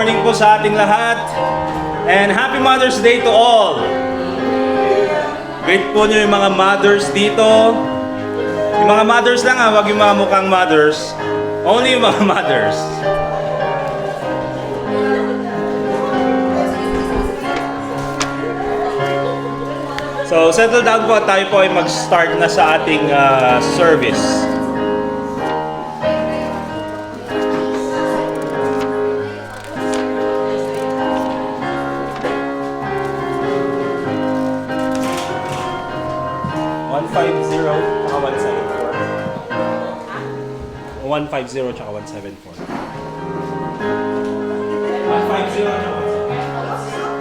morning po sa ating lahat. And Happy Mother's Day to all. Greet po nyo yung mga mothers dito. Yung mga mothers lang wag yung mga mukhang mothers. Only yung mga mothers. So, settle down po. Tayo po ay mag-start na sa ating service. One five zero tsaka 174. 150 tsaka 174.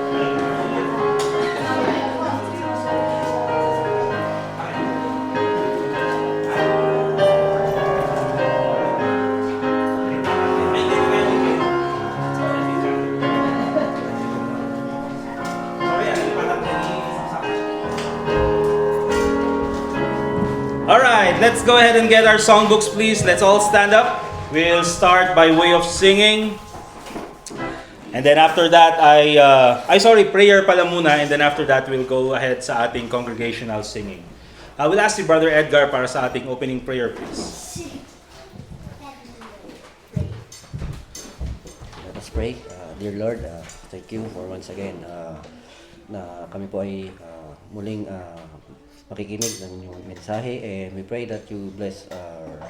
Alright, let's go ahead and get our songbooks, please. Let's all stand up. We'll start by way of singing. And then after that, prayer pala muna. And then after that, we'll go ahead sa ating congregational singing. We'll ask you, Brother Edgar, para sa ating opening prayer, please. Let us pray. Dear Lord, thank you for once again na kami po ay muling makikinig ng inyong mensahe, and we pray that you bless our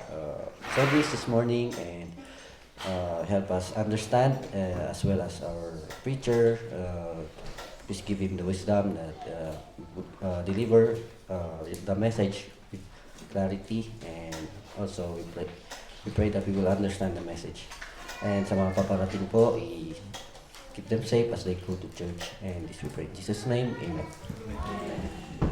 service this morning and help us understand, as well as our preacher. Please give him the wisdom that would deliver the message with clarity, and also we pray that we will understand the message. And sa mga paparating po, keep them safe as they go to church, and this we pray in Jesus' name, amen.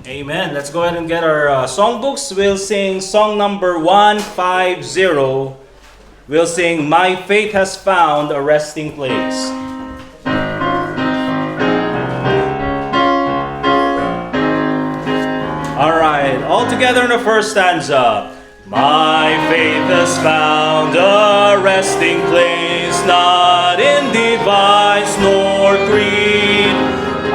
Amen. Let's go ahead and get our songbooks. We'll sing song number 150. We'll sing My Faith Has Found a Resting Place. Alright, all together in the first stanza. My faith has found a resting place, not in device nor creed.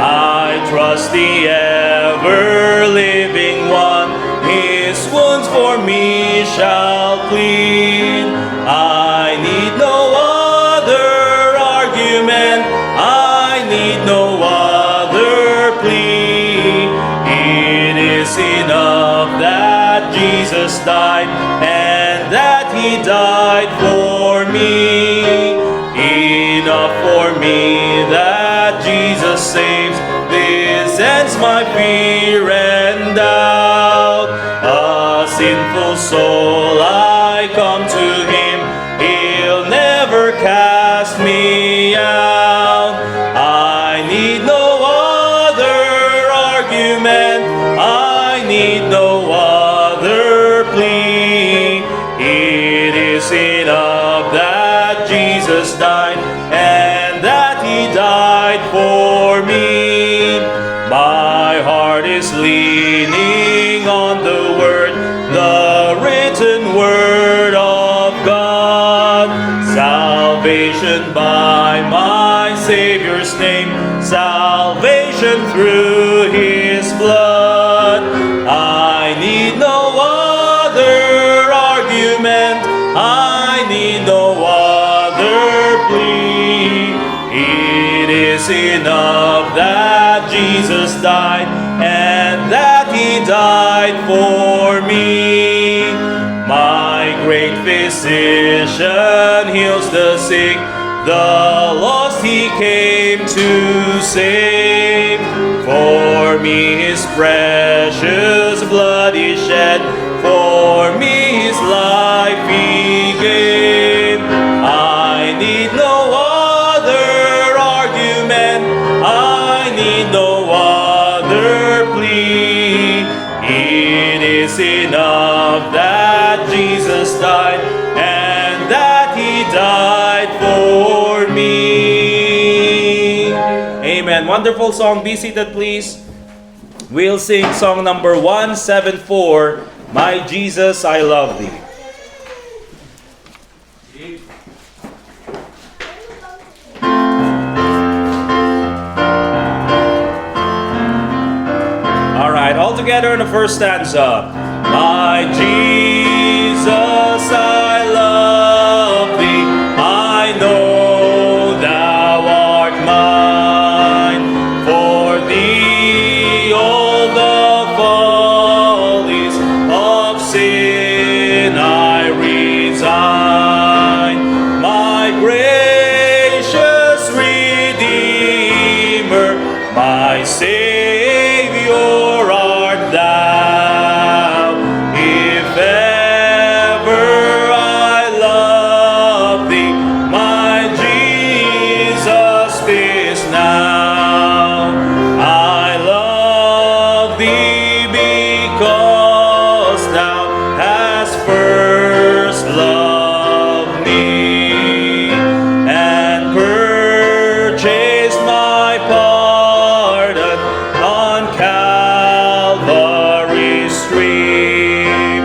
I trust the ever-living one, his wounds for me shall plead. I need no other argument, I need no other plea. It is enough that Jesus died, and that he died for me. Enough for me that Jesus saves. This ends my fear and doubt. A sinful soul, I come to him, he'll never cast me out. I need no other argument, I need no other plea. It is enough that Jesus died, and that he died for me. My heart is leaning on the word, the written word of God. Salvation by my Savior's name, salvation through his blood. I need no other argument, I need no other plea. It is enough that Jesus died, and that he died for me. My great physician heals the sick, the lost he came to save. For me his precious blood he shed, for me his life he gave. I need no other argument, I need no other plea. It is enough that Jesus died, and that he died for me. Amen. Wonderful song. Be seated, please. We'll sing song number 174, My Jesus, I Love Thee. together in the first stanza. My Jesus, I love thee. I know thou art mine. For thee all the follies of sin I resign. My gracious Redeemer, my Savior art thou. If ever I love thee, my Jesus, this now. I love thee because thou hast first loved me and purchased my pardon on Calvary's stream.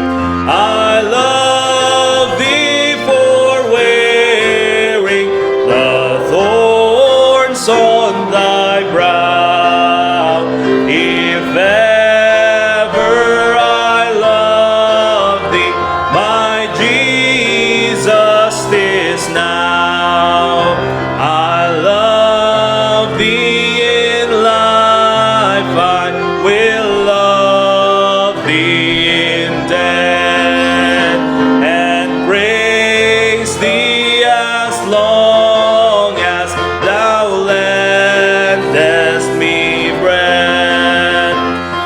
I love thee for wearing the thorns on thy brow. If ever I love thee, my Jesus, this now. I love thee in life, I will love thee in death, and praise thee as long as thou lendest me bread,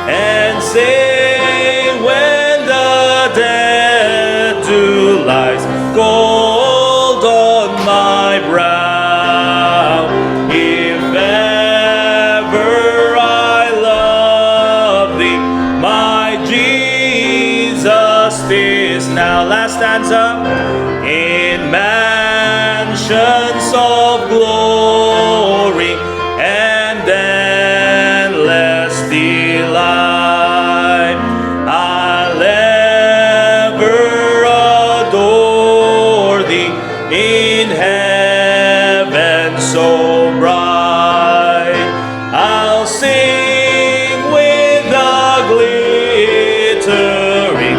and say when the dead dew lies gold on my brow, if ever I love thee, my Jesus, this now. Last stanza. In mansions of glory and endless delight, I'll ever adore thee in heaven so bright. I'll sing with the glittering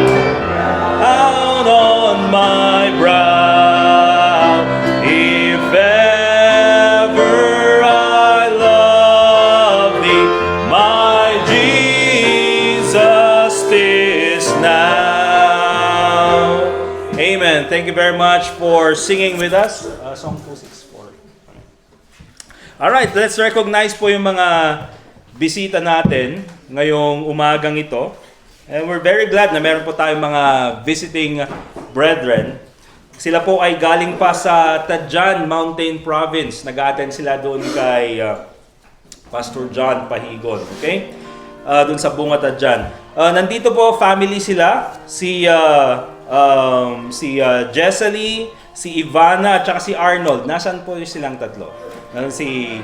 crown on my brow. If ever I love thee, my Jesus, this now. Amen. Thank you very much for singing with us. Song 264. Alright, let's recognize po yung mga bisita natin ngayong umagang ito. And we're very glad na meron po tayong mga visiting brethren. Sila po ay galing pa sa Tadjan Mountain Province. Nag-attend sila doon kay Pastor John Pahigon. Okay? Doon sa Bunga Tadjan. Nandito po, family sila. Si Jesselie, si Ivana, at saka si Arnold. Nasaan po silang tatlo? Si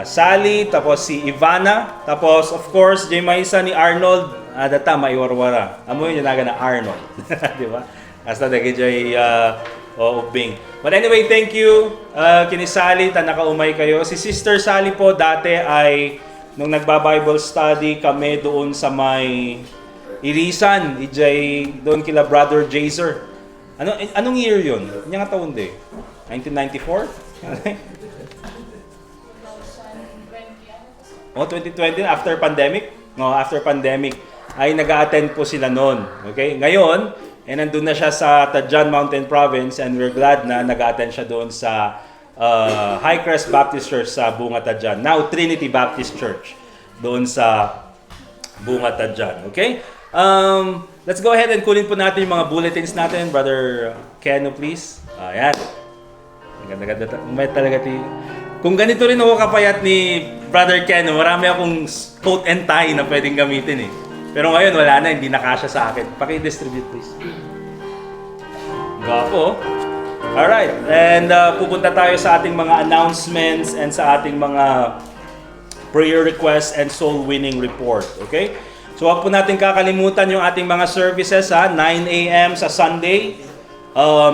Sally, tapos si Ivana, tapos of course, Jemaisa ni Arnold, data maiwarwara. Amo yun naga na Arnold. Di ba? Hasta nagijay ubing. But anyway, thank you. Kini Sally, nakaumay kayo. Si Sister Sally po, dati ay, nung nagba-Bible study kami doon sa may Irisan, ijay doon kila Brother Jazer. Anong year yun? Yung nga taon de? 1994? Oh, 2020, after pandemic? No, after pandemic ay nag-a-attend po sila noon. Okay? Ngayon, nandun na siya sa Tadjan Mountain Province and we're glad na nag-a-attend siya doon sa Highcrest Baptist Church sa Bunga Tadjan. Now, Trinity Baptist Church doon sa Bunga Tadjan. Okay? Let's go ahead and kunin po natin yung mga bulletins natin. Brother Keno, please. Ayan. Ganda-ganda. May talaga kung ganito rin ako kapayat ni Brother Ken, marami akong coat and tie na pwedeng gamitin eh. Pero ngayon wala na, hindi nakasya sa akin. Paki-distribute please. Gapo. Alright, and pupunta tayo sa ating mga announcements and sa ating mga prayer requests and soul winning report. Okay? So wag po natin kakalimutan yung ating mga services 9 a.m. sa Sunday.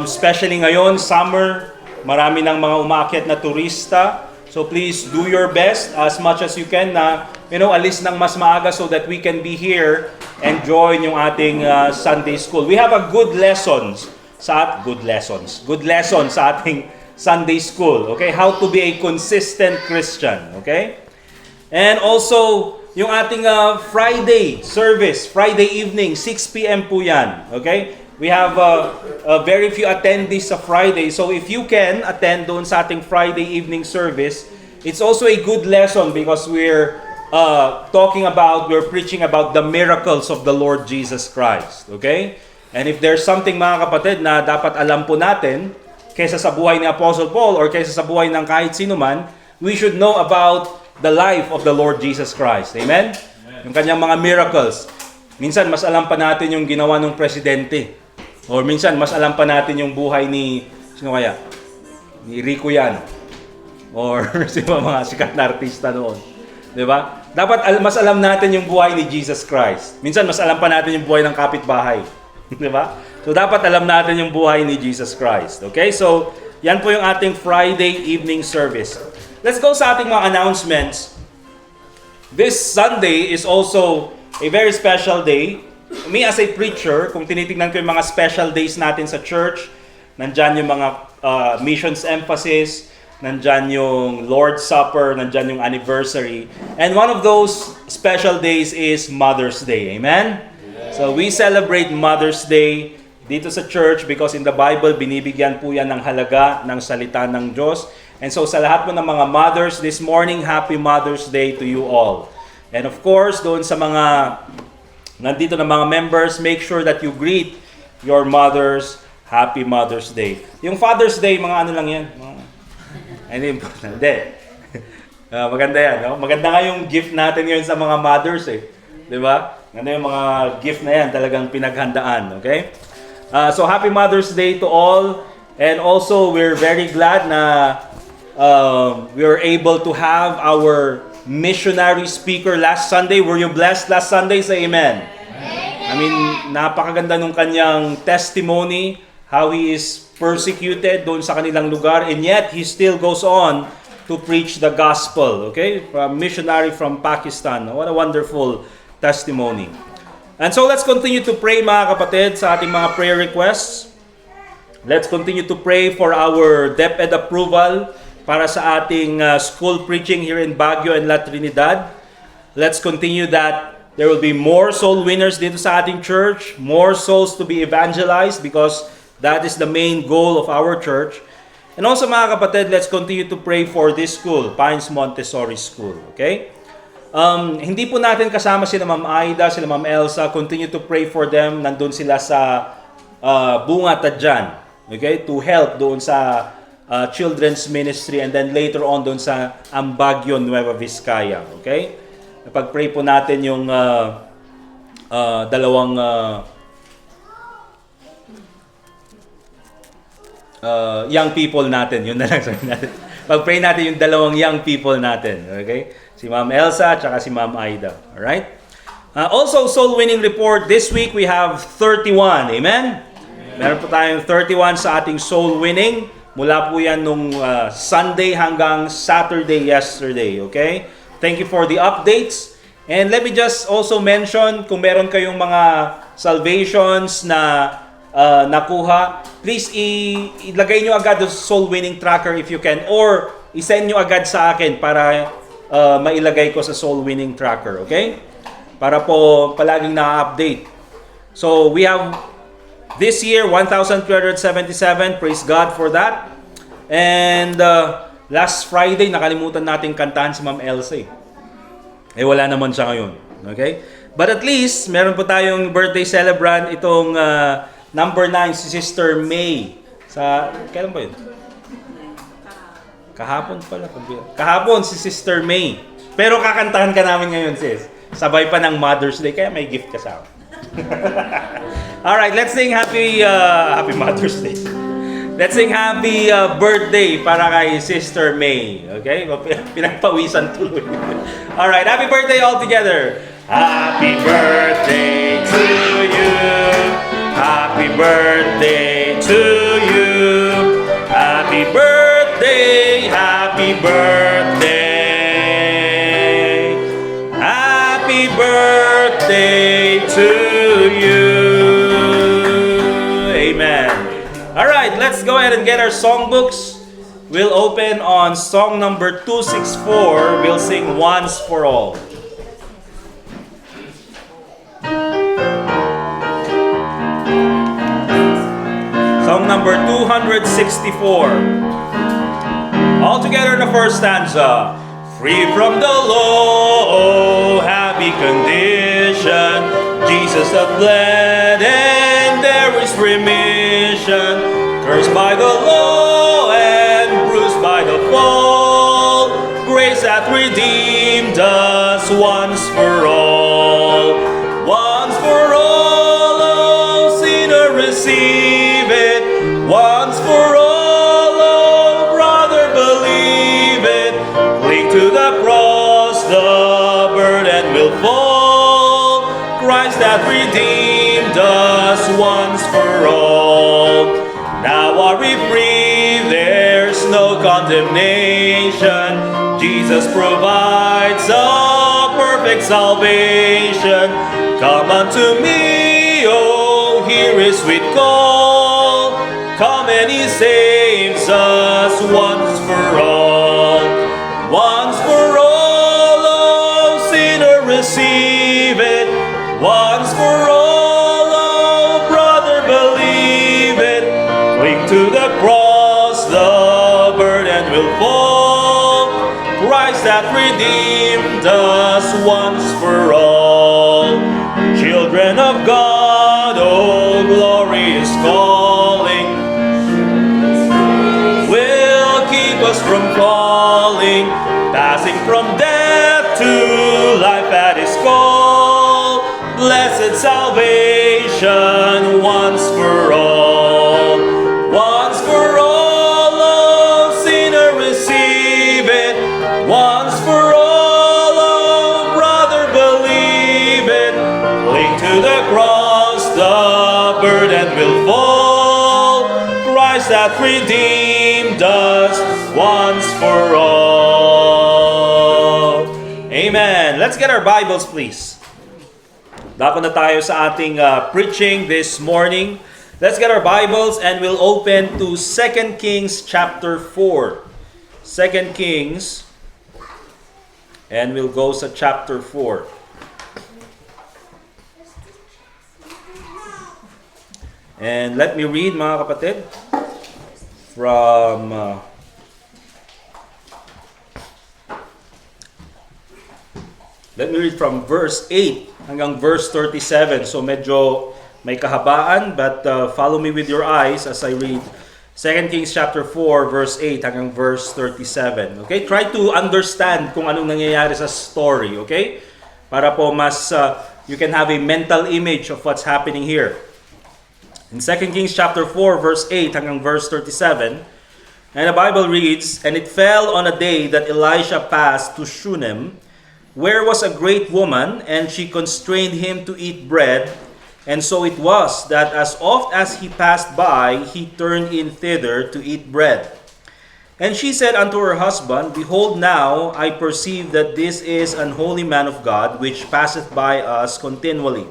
Especially ngayon, summer, marami ng mga umaakyat na turista. So please do your best as much as you can na alis ng mas maaga so that we can be here and join yung ating Sunday school. We have a good lesson sa ating Sunday school. Okay? How to be a consistent Christian. Okay? And also, yung ating Friday service, Friday evening, 6 p.m. po yan. Okay? We have very few attendees sa Friday. So if you can attend doon sa ating Friday evening service, it's also a good lesson because we're preaching about the miracles of the Lord Jesus Christ. Okay? And if there's something mga kapatid na dapat alam po natin, kaysa sa buhay ni Apostle Paul or kaysa sa buhay ng kahit sino man, we should know about the life of the Lord Jesus Christ. Amen? Yung kanyang mga miracles. Minsan, mas alam pa natin yung ginawa ng presidente. Or minsan, mas alam pa natin yung buhay ni, sino kaya? Ni Rico yan. Or sino mga sikat na artista noon. Diba? Dapat mas alam natin yung buhay ni Jesus Christ. Minsan, mas alam pa natin yung buhay ng kapitbahay. Diba? So, dapat alam natin yung buhay ni Jesus Christ. Okay? So, yan po yung ating Friday evening service. Let's go sa ating mga announcements. This Sunday is also a very special day. Me as a preacher, kung tinitingnan ko yung mga special days natin sa church, nandyan yung mga missions emphasis, nandyan yung Lord's Supper, nandyan yung anniversary. And one of those special days is Mother's Day. Amen? So we celebrate Mother's Day dito sa church because in the Bible, binibigyan po yan ng halaga ng salita ng Diyos. And so sa lahat po ng mga mothers this morning, Happy Mother's Day to you all. And of course, doon sa mga nandito na mga members, make sure that you greet your mothers, Happy Mother's Day. Yung Father's Day, mga ano lang yan. Hindi. Maganda yan. No? Maganda nga yung gift natin ngayon sa mga mothers eh. Di ba? Ganda yung mga gift na yan, talagang pinaghandaan. Okay? So Happy Mother's Day to all. And also, we're very glad na we were able to have our missionary speaker last Sunday. Were you blessed last Sunday? Say amen. I mean, napakaganda nung kanyang testimony, how he is persecuted doon sa kanilang lugar, and yet he still goes on to preach the gospel. Okay? From missionary from Pakistan. What a wonderful testimony. And so let's continue to pray mga kapatid sa ating mga prayer requests. Let's continue to pray for our DepEd approval para sa ating school preaching here in Baguio and La Trinidad. Let's continue that there will be more soul winners dito sa ating church, more souls to be evangelized because that is the main goal of our church. And also mga kapatid, let's continue to pray for this school, Pines Montessori School. Okay? Hindi po natin kasama sila Ma'am Aida, sila Ma'am Elsa. Continue to pray for them. Nandun sila sa Bunga Tadjan. Okay? To help doon sa children's ministry and then later on doon sa Ambagyo, Nueva Vizcaya. Okay? Pag-pray po natin yung dalawang young people natin. Yun na lang sabihin natin. Pag-pray natin yung dalawang young people natin. Okay? Si Ma'am Elsa at si Ma'am Aida. Alright? Also, soul winning report. This week we have 31. Amen? Meron po tayong 31 sa ating soul winning. Mula po yan nung Sunday hanggang Saturday yesterday. Okay? Thank you for the updates. And let me just also mention, kung meron kayong mga salvations na nakuha, please ilagay nyo agad sa soul winning tracker if you can, or isend nyo agad sa akin para mailagay ko sa soul winning tracker, okay? Para po palaging na-update. So we have this year 1,377, praise God for that. And last Friday nakalimutan nating kantahan si Ma'am Elsa. Wala naman siya ngayon, okay? But at least meron po tayong birthday celebrant itong number 9 si Sister May. Kailan ba yun? Kahapon pala. Kahapon si Sister May. Pero kakantahan ka namin ngayon, sis. Sabay pa ng Mother's Day, kaya may gift ka sa akin. Alright, let's sing Happy Mother's Day. Let's sing Happy Birthday para kay Sister May. Okay? Pinagpawisan tuloy. Alright, happy birthday all together. Happy birthday to you. Happy birthday to you. Happy birthday, happy birthday. you. Amen. All right, let's go ahead and get our songbooks. We'll open on song number 264. We'll sing Once for All. Song number 264. All together in the first stanza. Free from the law, happy condition. Jesus hath bled and there is remission. Cursed by the law and bruised by the fall, grace hath redeemed us once for all. Once for all, oh sinner, receive it. Once for all, oh brother, believe it. Cling to the cross, the burden will fall. Christ hath redeemed us once for all. Now are we free, there's no condemnation. Jesus provides a perfect salvation. Come unto me, oh, hear his sweet call. Come and he saves us once for all. Once for all, oh, sinner, receive it. Once for all, oh, brother, believe it. Cling to the cross, the burden will fall. Christ hath redeemed us once for all. Children of God, oh, glory is calling. Will keep us from falling, passing from death to life at his call. Blessed salvation once for all. Once for all, oh sinner, receive it. Once for all, oh brother, believe it. Cling to the cross, the burden will fall. Christ hath redeemed us once for all. Amen. Let's get our Bibles, please. Dako na tayo sa ating preaching this morning. Let's get our Bibles and we'll open to 2 Kings chapter 4. 2 Kings, and we'll go sa chapter 4. And let me read, mga kapatid, from verse 8 hanggang verse 37. So medyo may kahabaan, but follow me with your eyes as I read 2 Kings chapter 4 verse 8 hanggang verse 37. Okay? Try to understand kung anong nangyayari sa story, okay? Para po mas you can have a mental image of what's happening here. In 2 Kings chapter 4 verse 8 hanggang verse 37, and the Bible reads, "And it fell on a day that Elisha passed to Shunem, where was a great woman, and she constrained him to eat bread. And so it was that as oft as he passed by, he turned in thither to eat bread. And she said unto her husband, Behold, now I perceive that this is an holy man of God, which passeth by us continually.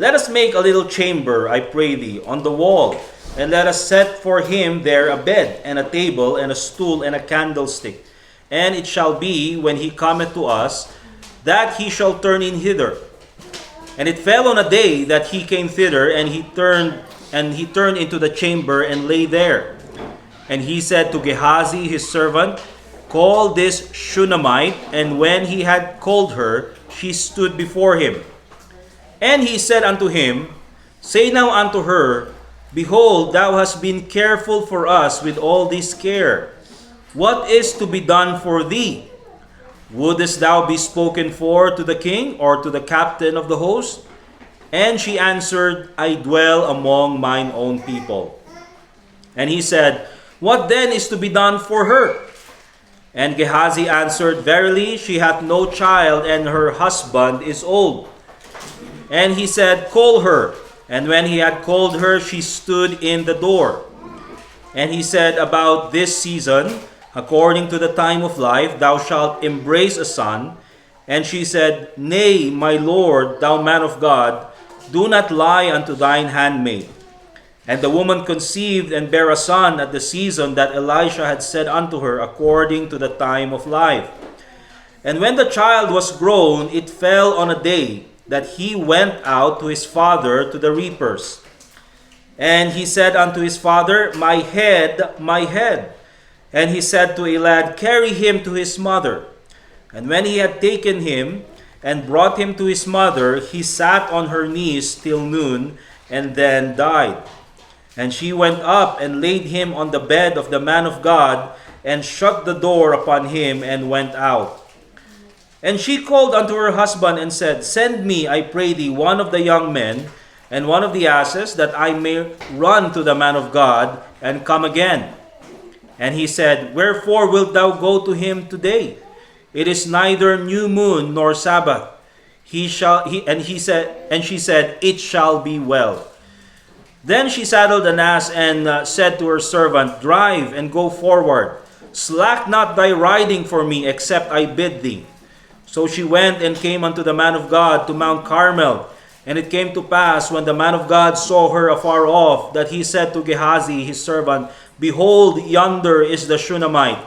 Let us make a little chamber, I pray thee, on the wall, and let us set for him there a bed, and a table, and a stool, and a candlestick. And it shall be, when he cometh to us, that he shall turn in hither. And it fell on a day that he came thither, and he turned into the chamber, and lay there. And he said to Gehazi his servant, Call this Shunammite. And when he had called her, she stood before him. And he said unto him, Say now unto her, Behold, thou hast been careful for us with all this care. What is to be done for thee? Wouldest thou be spoken for to the king, or to the captain of the host? And she answered, I dwell among mine own people. And he said, What then is to be done for her? And Gehazi answered, Verily, she hath no child, and her husband is old. And he said, Call her. And when he had called her, she stood in the door. And he said, About this season, according to the time of life, thou shalt embrace a son. And she said, Nay, my lord, thou man of God, do not lie unto thine handmaid. And the woman conceived and bare a son at the season that Elisha had said unto her, according to the time of life. And when the child was grown, it fell on a day that he went out to his father to the reapers. And he said unto his father, My head, my head. And he said to a lad, Carry him to his mother. And when he had taken him and brought him to his mother, he sat on her knees till noon, and then died. And she went up and laid him on the bed of the man of God, and shut the door upon him, and went out. And she called unto her husband, and said, Send me, I pray thee, one of the young men, and one of the asses, that I may run to the man of God, and come again. And he said, Wherefore wilt thou go to him today? It is neither new moon nor Sabbath. She said, It shall be well. Then she saddled an ass, and said to her servant, Drive and go forward. Slack not thy riding for me, except I bid thee. So she went and came unto the man of God to Mount Carmel. And it came to pass, when the man of God saw her afar off, that he said to Gehazi his servant, Behold, yonder is the Shunammite.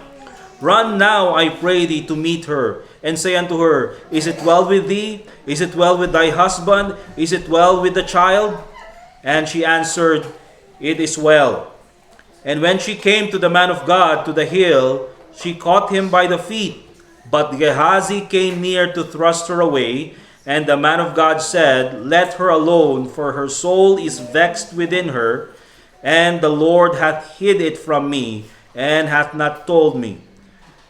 Run now, I pray thee, to meet her, and say unto her, Is it well with thee? Is it well with thy husband? Is it well with the child? And she answered, It is well. And when she came to the man of God to the hill, she caught him by the feet. But Gehazi came near to thrust her away, and the man of God said, Let her alone, for her soul is vexed within her, and the Lord hath hid it from me, and hath not told me.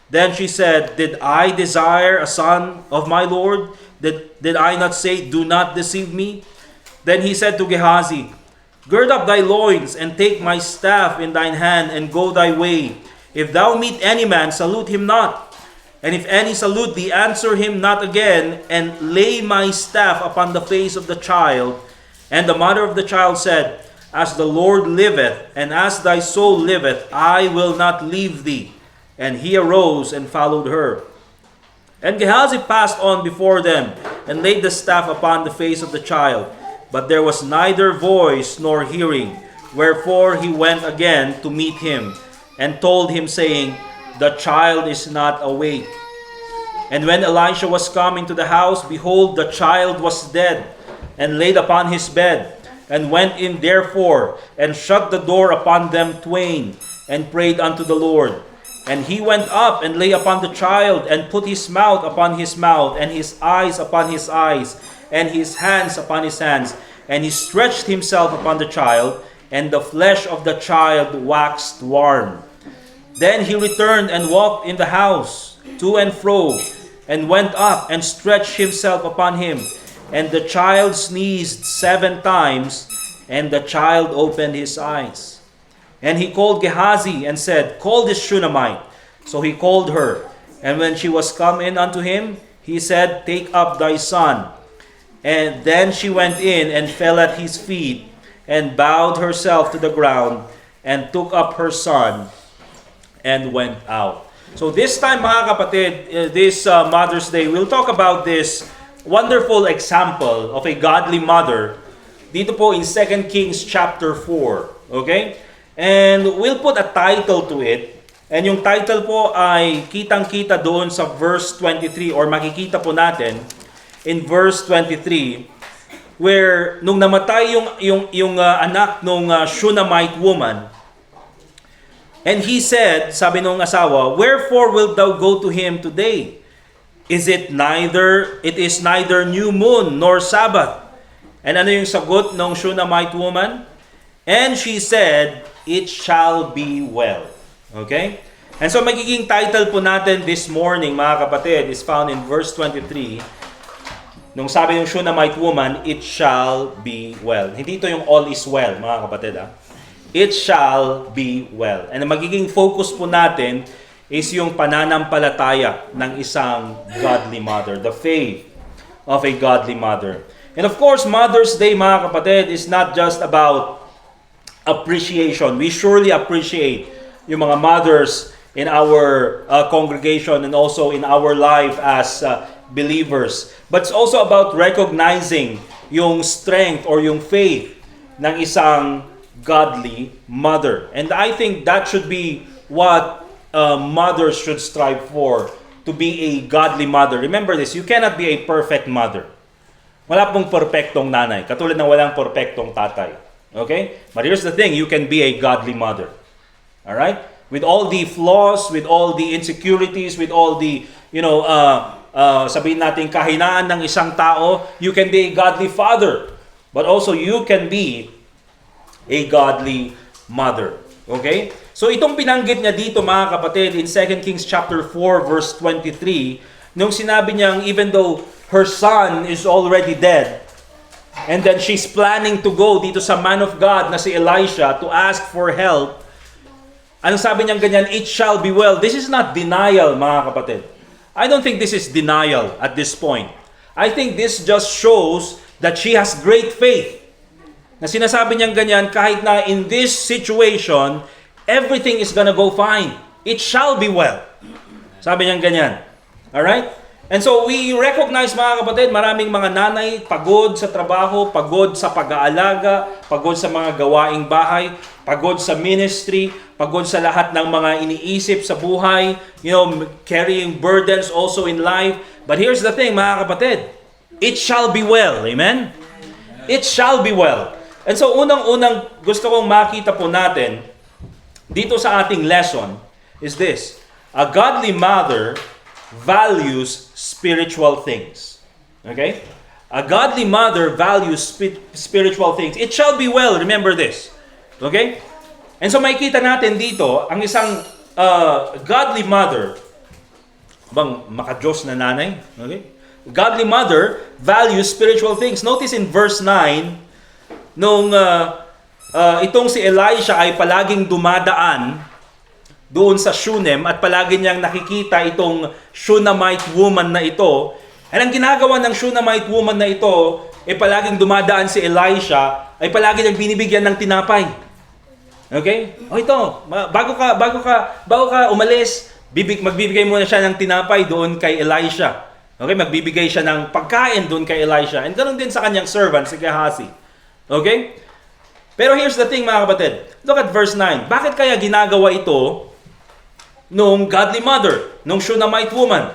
Then she said, Did I desire a son of my Lord? Did I not say, Do not deceive me? Then he said to Gehazi, Gird up thy loins, and take my staff in thine hand, and go thy way. If thou meet any man, salute him not. And if any salute thee, answer him not again, and lay my staff upon the face of the child. And the mother of the child said, As the Lord liveth, and as thy soul liveth, I will not leave thee. And he arose and followed her. And Gehazi passed on before them, and laid the staff upon the face of the child. But there was neither voice nor hearing. Wherefore he went again to meet him, and told him, saying, The child is not awake. And when Elisha was coming to the house, behold, the child was dead, and laid upon his bed. And went in therefore, and shut the door upon them twain, and prayed unto the Lord. And he went up, and lay upon the child, and put his mouth upon his mouth, and his eyes upon his eyes, and his hands upon his hands. And he stretched himself upon the child, and the flesh of the child waxed warm. Then he returned and walked in the house, to and fro, and went up and stretched himself upon him. And the child sneezed 7 times, and the child opened his eyes. And he called Gehazi, and said, Call this Shunammite. So he called her. And when she was come in unto him, he said, Take up thy son. And then she went in, and fell at his feet, and bowed herself to the ground, and took up her son, and went out. So this time, mga kapatid, this Mother's Day, we'll talk about this wonderful example of a godly mother dito po in 2 Kings chapter 4. Okay? And we'll put a title to it. And yung title po ay kitang-kita doon sa verse 23, or makikita po natin in verse 23, where nung namatay yung anak nung Shunammite woman, and he said, sabi nung asawa, Wherefore wilt thou go to him today? It is neither new moon nor Sabbath. And ano yung sagot ng Shunammite woman? And she said, It shall be well. Okay? And so magiging title po natin this morning, mga kapatid, is found in verse 23. Nung sabi ng Shunammite woman, It shall be well. Hindi ito yung all is well, mga kapatid. It shall be well. And ang magiging focus po natin is yung pananampalataya ng isang godly mother, the faith of a godly mother. And of course, Mother's Day, mga kapatid, is not just about appreciation. We surely appreciate yung mga mothers in our congregation and also in our life as believers. But it's also about recognizing yung strength or yung faith ng isang godly mother. And I think that should be what mothers should strive for, to be a godly mother. Remember this, you cannot be a perfect mother. Wala pong perfectong nanay, katulad ng walang perfectong tatay. Okay? But here's the thing, you can be a godly mother. Alright? With all the flaws, with all the insecurities, with all the, sabihin natin kahinaan ng isang tao, you can be a godly father. But also, you can be a godly mother. Okay? So itong binanggit niya dito mga kapatid in 2 Kings chapter 4 verse 23, nung sinabi niyang even though her son is already dead, and then she's planning to go dito sa man of God na si Elisha to ask for help, anong sabi niyang ganyan? It shall be well. This is not denial mga kapatid. I don't think this is denial at this point. I think this just shows that she has great faith. Na sinasabi niyang ganyan, kahit na in this situation, everything is gonna go fine. It shall be well. Sabi niyang ganyan. Alright? And so we recognize mga kapatid, maraming mga nanay pagod sa trabaho, pagod sa pag-aalaga, pagod sa mga gawaing bahay, pagod sa ministry, pagod sa lahat ng mga iniisip sa buhay, carrying burdens also in life. But here's the thing mga kapatid, it shall be well. Amen? It shall be well. And so unang-unang gusto kong makita po natin dito sa ating lesson is this. A godly mother values spiritual things. Okay? A godly mother values spiritual things. It shall be well. Remember this. Okay? And so makikita natin dito, ang isang godly mother, maka-Diyos na nanay. Okay? Godly mother values spiritual things. Notice in verse 9, nung itong si Elisha ay palaging dumadaan doon sa Shunem at palagi niyang nakikita itong Shunammite woman na ito. At ang ginagawa ng Shunammite woman na ito, palaging dumadaan si Elisha, ay palagi niyang binibigyan ng tinapay. Okay? O ito, bago ka umalis, magbibigay muna siya ng tinapay doon kay Elisha. Okay? Magbibigay siya ng pagkain doon kay Elisha. And ganoon din sa kanyang servant, si Gehazi. Okay? Pero here's the thing mga kapatid. Look at verse 9. Bakit kaya ginagawa ito nung godly mother, nung Shunammite woman?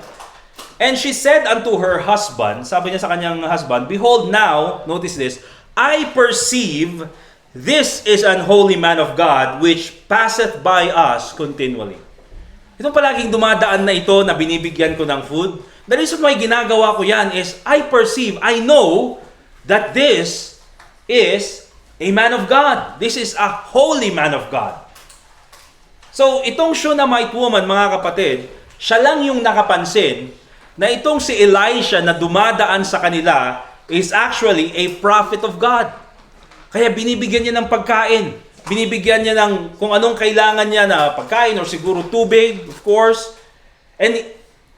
And she said unto her husband, sabi niya sa kanyang husband, behold now, notice this, I perceive this is an holy man of God which passeth by us continually. Itong palaging dumadaan na ito na binibigyan ko ng food, the reason why ginagawa ko yan is I perceive, I know that this is a man of God. This is a holy man of God. So, itong Shunammite woman, mga kapatid, siya lang yung nakapansin na itong si Elisha na dumadaan sa kanila is actually a prophet of God. Kaya binibigyan niya ng pagkain. Binibigyan niya ng kung anong kailangan niya na pagkain or siguro tubig, of course. And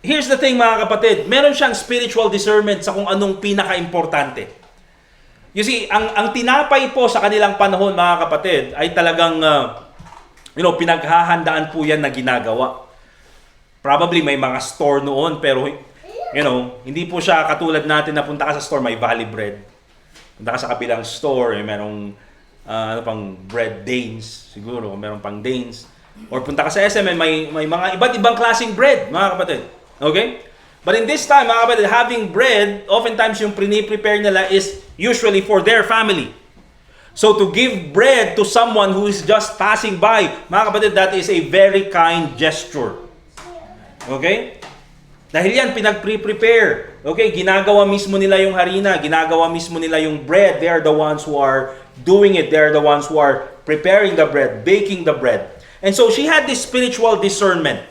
here's the thing mga kapatid, meron siyang spiritual discernment sa kung anong pinaka-importante. You see, ang tinapay po sa kanilang panahon, mga kapatid, ay talagang, pinaghahandaan po yan na ginagawa. Probably may mga store noon, pero, hindi po siya katulad natin na punta ka sa store, may Valley Bread. Punta ka sa kabilang store, merong pang bread Danes, siguro, merong pang Danes. Or punta ka sa SM, may mga iba't ibang klaseng bread, mga kapatid. Okay? But in this time, mga kapatid, having bread, oftentimes yung prepare nila is usually for their family. So to give bread to someone who is just passing by, mga kapatid, that is a very kind gesture. Okay? Dahil yan, pinag-prepare. Okay? Ginagawa mismo nila yung harina, ginagawa mismo nila yung bread. They are the ones who are doing it. They are the ones who are preparing the bread, baking the bread. And so she had this spiritual discernment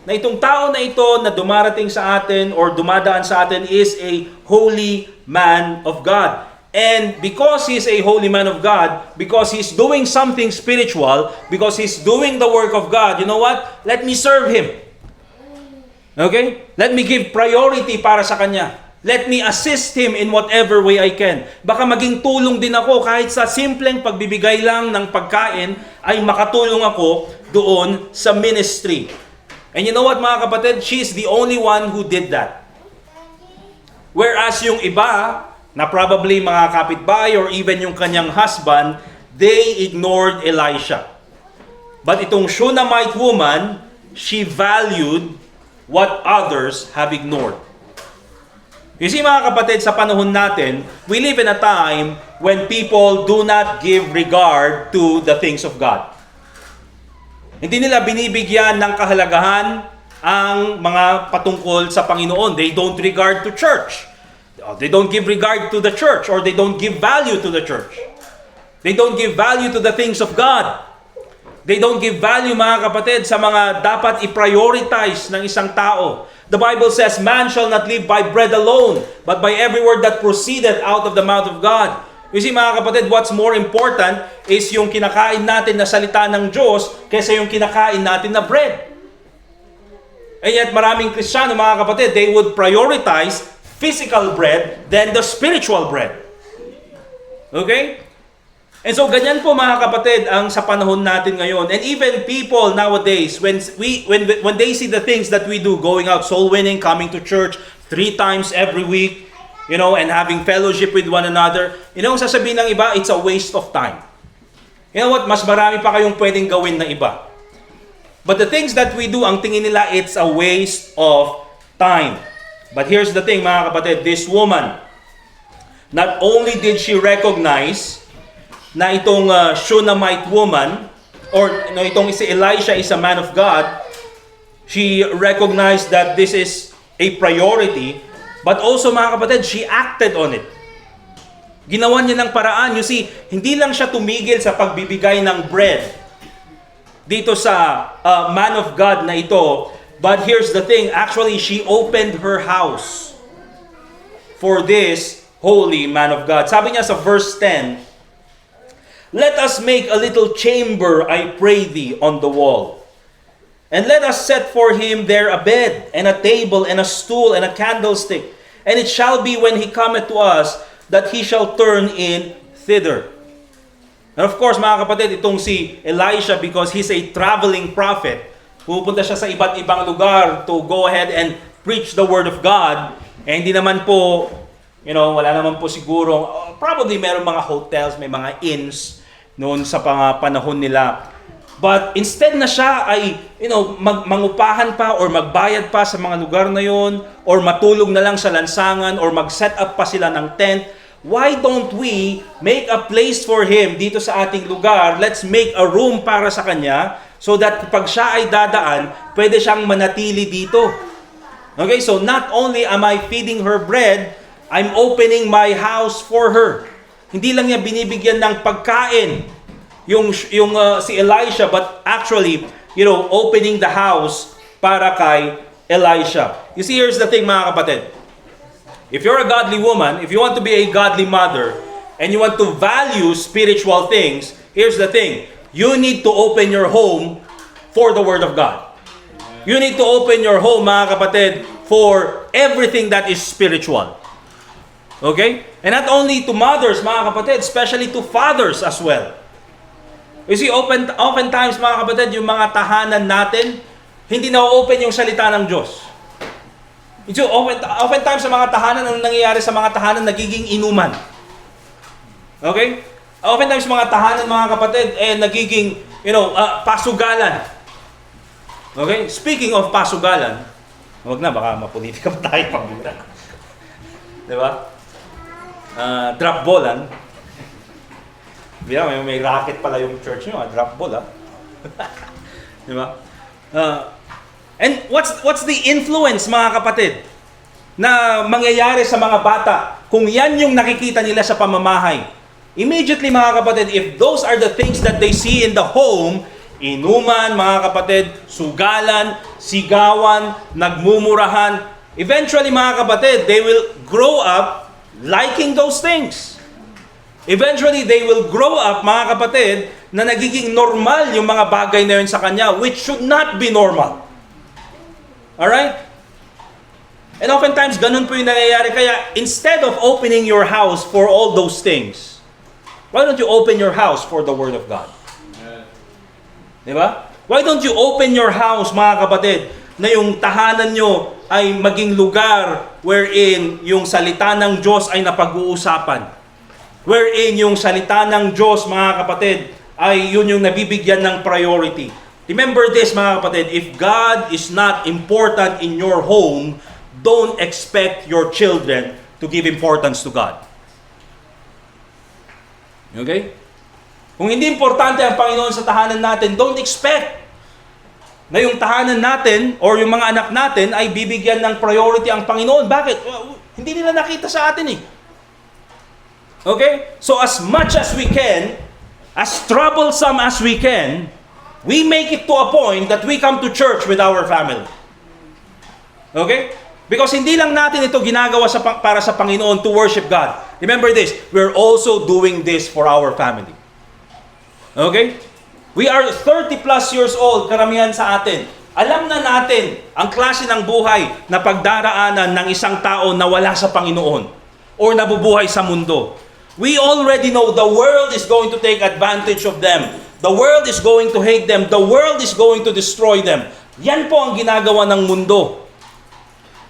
na itong tao na ito na dumarating sa atin or dumadaan sa atin is a holy man of God. And because he's a holy man of God, because he's doing something spiritual, because he's doing the work of God, you know what? Let me serve him. Okay? Let me give priority para sa kanya. Let me assist him in whatever way I can. Baka maging tulong din ako kahit sa simpleng pagbibigay lang ng pagkain ay makatulong ako doon sa ministry. And you know what mga kapatid? She's the only one who did that. Whereas yung iba na probably mga kapitbahay or even yung kanyang husband, they ignored Elisha. But itong Shunammite woman, she valued what others have ignored. You see mga kapatid, sa panahon natin, we live in a time when people do not give regard to the things of God. Hindi nila binibigyan ng kahalagahan ang mga patungkol sa Panginoon. They don't regard to church. They don't give regard to the church, or they don't give value to the church. They don't give value to the things of God. They don't give value, mga kapatid, sa mga dapat i-prioritize ng isang tao. The Bible says, man shall not live by bread alone, but by every word that proceeded out of the mouth of God. You see, mga kapatid, what's more important is yung kinakain natin na salita ng Diyos kaysa yung kinakain natin na bread. And yet, maraming Kristiyano, mga kapatid, they would prioritize physical bread than the spiritual bread. Okay? And so, ganyan po, mga kapatid, ang sa panahon natin ngayon. And even people nowadays, when they see the things that we do, going out, soul winning, coming to church 3 times every week, and having fellowship with one another, sasabihin ng iba, it's a waste of time. You know what? Mas marami pa kayong pwedeng gawin na iba. But the things that we do, ang tingin nila, it's a waste of time. But here's the thing, mga kapatid, this woman, not only did she recognize na itong Shunammite woman, or itong si Elisha is a man of God, she recognized that this is a priority, but also, mga kapatid, she acted on it. Ginawa niya ng paraan. You see, hindi lang siya tumigil sa pagbibigay ng bread dito sa man of God na ito, but here's the thing, actually, she opened her house for this holy man of God. Sabi niya sa verse 10, let us make a little chamber, I pray thee, on the wall. And let us set for him there a bed, and a table, and a stool, and a candlestick. And it shall be when he cometh to us, that he shall turn in thither. And of course, mga kapatid, itong si Elisha, because he's a traveling prophet, pupunta siya sa iba't ibang lugar to go ahead and preach the word of God. Eh, hindi naman po, wala naman po siguro, probably meron mga hotels, may mga inns noon sa panahon nila. But instead na siya ay, mangupahan pa or magbayad pa sa mga lugar na yon, or matulog na lang sa lansangan, or mag-set up pa sila ng tent, why don't we make a place for him dito sa ating lugar? Let's make a room para sa kanya so that pag siya ay dadaan, pwede siyang manatili dito. Okay, so not only am I feeding her bread, I'm opening my house for her. Hindi lang niya binibigyan ng pagkain yung si Elisha, but actually, opening the house para kay Elisha. You see, here's the thing, mga kapatid. If you're a godly woman, if you want to be a godly mother, and you want to value spiritual things, here's the thing. You need to open your home for the Word of God. You need to open your home, mga kapatid, for everything that is spiritual. Okay? And not only to mothers, mga kapatid, especially to fathers as well. You see, oftentimes, mga kapatid, yung mga tahanan natin, hindi na-open yung salita ng Diyos. So, oftentimes sa mga tahanan, ang nangyayari sa mga tahanan, nagiging inuman. Okay? Oftentimes sa mga tahanan, mga kapatid, nagiging, pasugalan. Okay? Speaking of pasugalan, huwag na, baka mapolitika pa tayo pag-mura. Diba? Drop ballan. May racket pala yung church nyo, drop ball, Diba? And what's the influence, mga kapatid, na mangyayari sa mga bata kung yan yung nakikita nila sa pamamahay? Immediately, mga kapatid, if those are the things that they see in the home, inuman, mga kapatid, sugalan, sigawan, nagmumurahan, eventually, mga kapatid, they will grow up liking those things. Eventually, they will grow up, mga kapatid, na nagiging normal yung mga bagay na yun sa kanya, which should not be normal. Alright? And oftentimes, ganun po yung nangyayari. Kaya, instead of opening your house for all those things, why don't you open your house for the Word of God? Diba? Why don't you open your house, mga kapatid, na yung tahanan nyo ay maging lugar wherein yung salita ng Diyos ay napag-uusapan. Wherein yung salita ng Diyos, mga kapatid, ay yun yung nabibigyan ng priority. Remember this, mga kapatid, if God is not important in your home, don't expect your children to give importance to God. Okay? Kung hindi importante ang Panginoon sa tahanan natin, don't expect na yung tahanan natin or yung mga anak natin ay bibigyan ng priority ang Panginoon. Bakit? Hindi nila nakita sa atin eh. Okay? So as much as we can, as troublesome as we can, we make it to a point that we come to church with our family. Okay? Because hindi lang natin ito ginagawa para sa Panginoon to worship God. Remember this, we're also doing this for our family. Okay? We are 30 plus years old, karamihan sa atin. Alam na natin ang klase ng buhay na pagdaraanan ng isang tao na wala sa Panginoon or nabubuhay sa mundo. We already know the world is going to take advantage of them. The world is going to hate them. The world is going to destroy them. Yan po ang ginagawa ng mundo.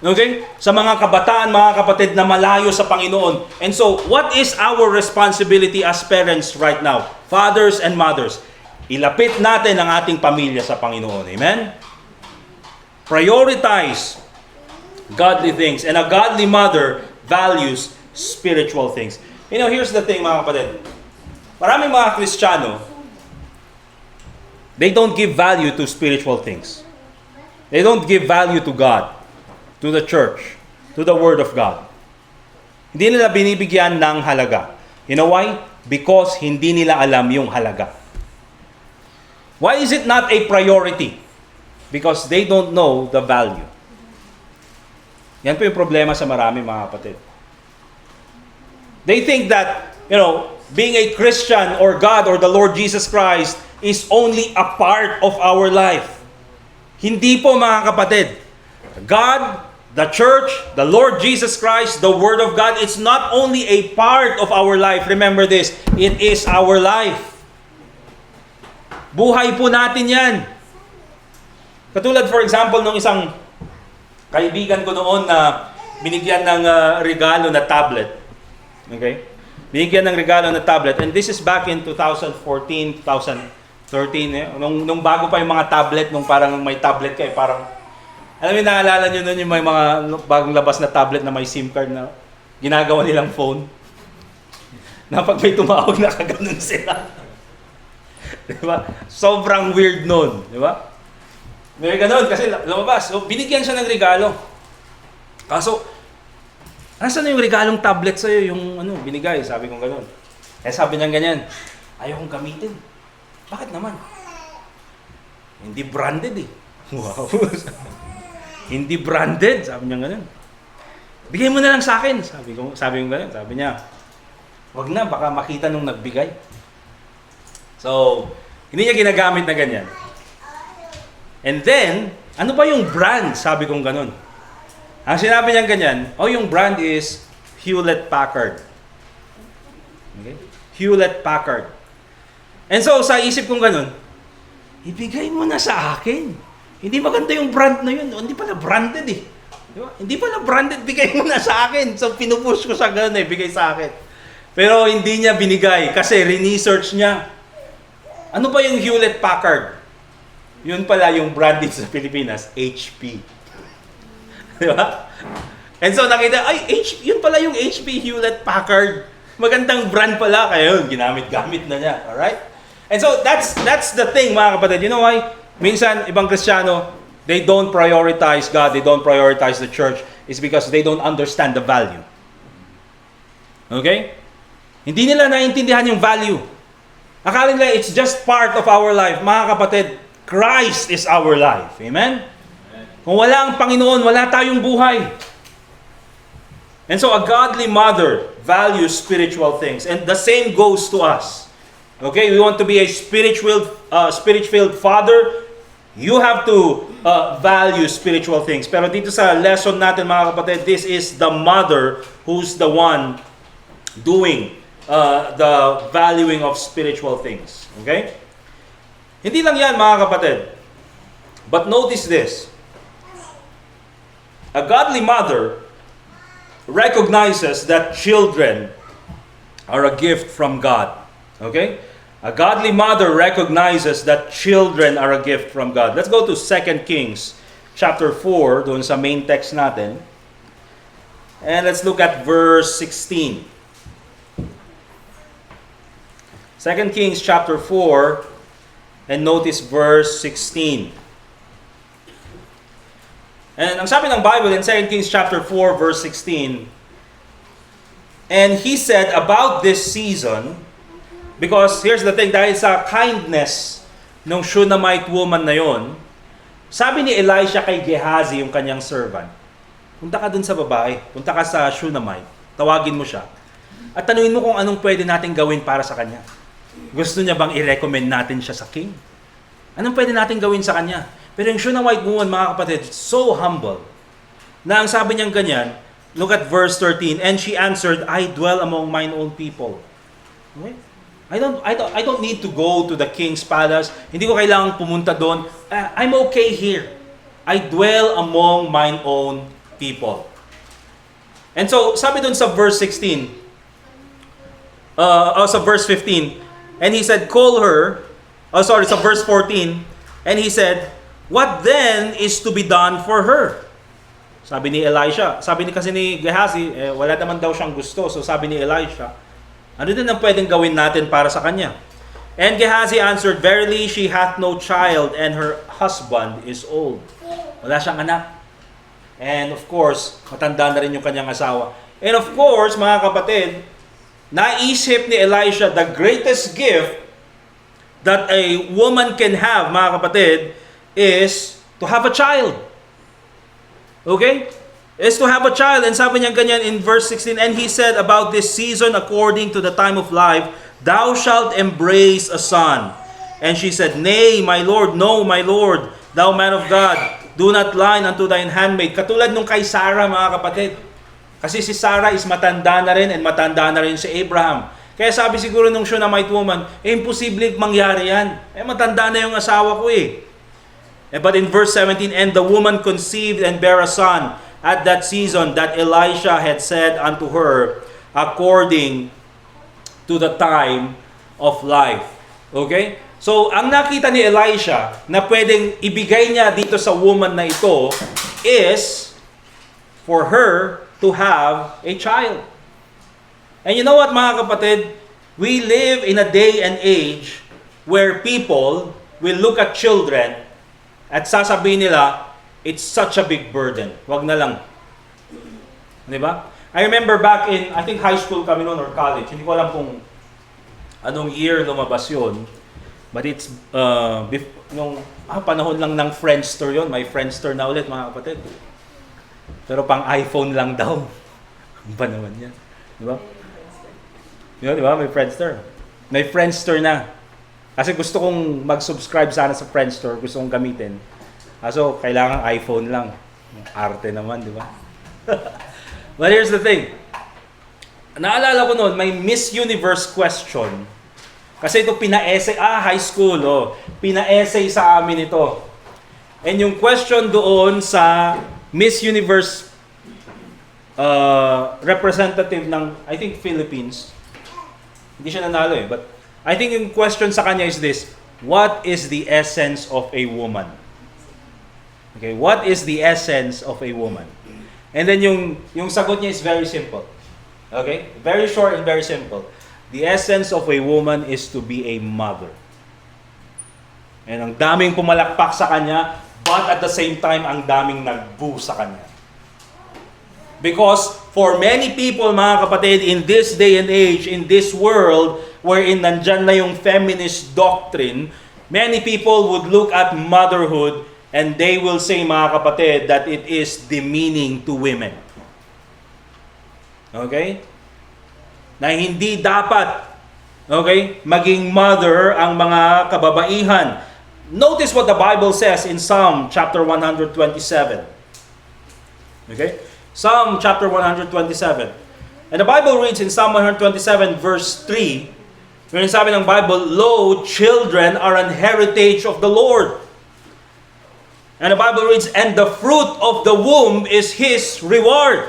Okay? Sa mga kabataan, mga kapatid na malayo sa Panginoon. And so, what is our responsibility as parents right now? Fathers and mothers. Ilapit natin ang ating pamilya sa Panginoon. Amen? Prioritize godly things. And a godly mother values spiritual things. You know, here's the thing, mga kapatid. Maraming mga Kristiyano, they don't give value to spiritual things. They don't give value to God, to the church, to the Word of God. Hindi nila binibigyan ng halaga. You know why? Because hindi nila alam yung halaga. Why is it not a priority? Because they don't know the value. Yan po yung problema sa marami, mga kapatid. They think that, being a Christian or God or the Lord Jesus Christ is only a part of our life. Hindi po, mga kapatid. God, the church, the Lord Jesus Christ, the Word of God, it's not only a part of our life. Remember this, it is our life. Buhay po natin yan. Katulad, for example, nung isang kaibigan ko noon na binigyan ng regalo na tablet. Okay? Binigyan ng regalo na tablet. And this is back in 2014, 2013. Nung bago pa yung mga tablet, nung parang may tablet kayo, parang, alam mo, naalala nyo nun yung may mga bagong labas na tablet na may SIM card na ginagawa nilang phone? Na pag may tumawag, nakaganon sila. Diba? Sobrang weird nun. Diba? May ganon kasi lumabas. So, binigyan siya ng regalo. Kaso, nasaan na yung regalong tablet sa'yo? Yung binigay, sabi kong ganon. Eh sabi niya ganyan, ayaw kong gamitin. Bakit naman? Hindi branded eh. Wow. Hindi branded, sabi niya ganun. Bigay mo na lang sa akin, sabi ko ganun. Sabi niya, wag na, baka makita nung nagbigay. So, hindi niya ginagamit na ganyan. And then, ano ba yung brand? Sabi kong ganun. Ang sinabi niya ganyan, yung brand is Hewlett-Packard. Okay? Hewlett-Packard. And so, sa isip kong ganun, ibigay mo na sa akin. Hindi maganda yung brand na yun. Hindi pala branded eh. Di ba? Hindi pala branded, bigay mo na sa akin. So, pinupush ko sa ganun bigay sa akin. Pero hindi niya binigay kasi research niya. Ano ba yung Hewlett-Packard? Yun pala yung branded sa Pilipinas, HP. Di ba? And so nakita, yun pala yung HP Hewlett-Packard. Magandang brand pala, kaya yun, ginamit-gamit na niya. Alright? And so that's the thing, mga kapatid. You know why? Minsan, ibang Kristiyano, they don't prioritize God, they don't prioritize the church, is because they don't understand the value. Okay? Hindi nila naiintindihan yung value. Akala nila it's just part of our life. Mga kapatid, Christ is our life. Amen? Kung wala ang Panginoon, wala tayong buhay. And so a godly mother values spiritual things. And the same goes to us. Okay, we want to be a spirit-filled father. You have to value spiritual things. Pero dito sa lesson natin, mga kapatid, this is the mother who's the one doing the valuing of spiritual things. Okay? Hindi lang yan, mga kapatid. But notice this. A godly mother recognizes that children are a gift from God. Okay? A godly mother recognizes that children are a gift from God. Let's go to 2 Kings chapter 4, doon sa main text natin. And let's look at verse 16. 2 Kings chapter 4, and notice verse 16. And ang sabi ng Bible in 2 Kings chapter 4, verse 16, and he said about this season, because here's the thing, dahil sa kindness ng Shunammite woman na yon, sabi ni Elisha kay Gehazi, yung kanyang servant, punta ka dun sa babae, punta ka sa Shunammite, tawagin mo siya, at tanungin mo kung anong pwede natin gawin para sa kanya. Gusto niya bang i-recommend natin siya sa king? Anong pwede natin gawin sa kanya? Pero yung Shunammite woman, mga kapatid, so humble, na ang sabi niyang ganyan, look at verse 13, and she answered, I dwell among mine own people. Okay? I don't need to go to the king's palace. Hindi ko kailangang pumunta doon. I'm okay here. I dwell among mine own people. And so, sabi doon sa verse 16, sa verse 15, and he said, call her, sa verse 14, and he said, what then is to be done for her? Sabi ni Elisha, kasi ni Gehazi, wala naman daw siyang gusto. So sabi ni Elisha, ano din ang pwedeng gawin natin para sa kanya? And Gehazi answered, verily she hath no child, and her husband is old. Wala siyang anak. And of course, matanda na rin yung kanyang asawa. And of course, mga kapatid, naisip ni Elisha, the greatest gift that a woman can have, mga kapatid, is to have a child. Okay? Is to have a child. And sabi niya ganyan in verse 16, and he said about this season according to the time of life, thou shalt embrace a son. And she said, nay, my Lord, no, my Lord, thou man of God, do not lie unto thine handmaid. Katulad nung kay Sarah, mga kapatid. Kasi si Sarah is matanda na rin, and matanda na rin si Abraham. Kaya sabi siguro nung Shunammite woman, imposible mangyari yan. Matanda na yung asawa ko eh. But in verse 17, and the woman conceived and bare a son at that season that Elisha had said unto her, according to the time of life. Okay? So, ang nakita ni Elisha na pwedeng ibigay niya dito sa woman na ito is for her to have a child. And you know what, mga kapatid? We live in a day and age where people will look at children at sasabihin nila, it's such a big burden. Wag na lang. Di ba? I remember back in, I think high school kami noon or college. Hindi ko alam kung anong year lumabas yun. But it's, panahon lang ng Friendster yun. May Friendster na ulit, mga kapatid. Pero pang iPhone lang daw. Ang ba naman yan? Di ba? Di ba? May Friendster. May Friendster na. Kasi gusto kong mag-subscribe sana sa Friendster. Gusto kong gamitin. Kaso, kailangan iPhone lang. Arte naman, di ba? But here's the thing. Naalala ko noon, may Miss Universe question. Kasi ito pina-essay, high school, pina-essay sa amin ito. And yung question doon sa Miss Universe representative ng, I think, Philippines, hindi siya nanalo but I think yung question sa kanya is this, what is the essence of a woman? Okay, what is the essence of a woman? And then yung sagot niya is very simple. Okay? Very short and very simple. The essence of a woman is to be a mother. And ang daming pumalakpak sa kanya, but at the same time, ang daming nag-boo sa kanya. Because for many people, mga kapatid, in this day and age, in this world, wherein nandyan na yung feminist doctrine, many people would look at motherhood and they will say, mga kapatid, that it is demeaning to women. Okay? Na hindi dapat, okay, maging mother ang mga kababaihan. Notice what the Bible says in Psalm chapter 127. Okay? Psalm chapter 127. And the Bible reads in Psalm 127 verse 3, wherein sabi ng Bible, lo, children are an heritage of the Lord. And the Bible reads, and the fruit of the womb is His reward.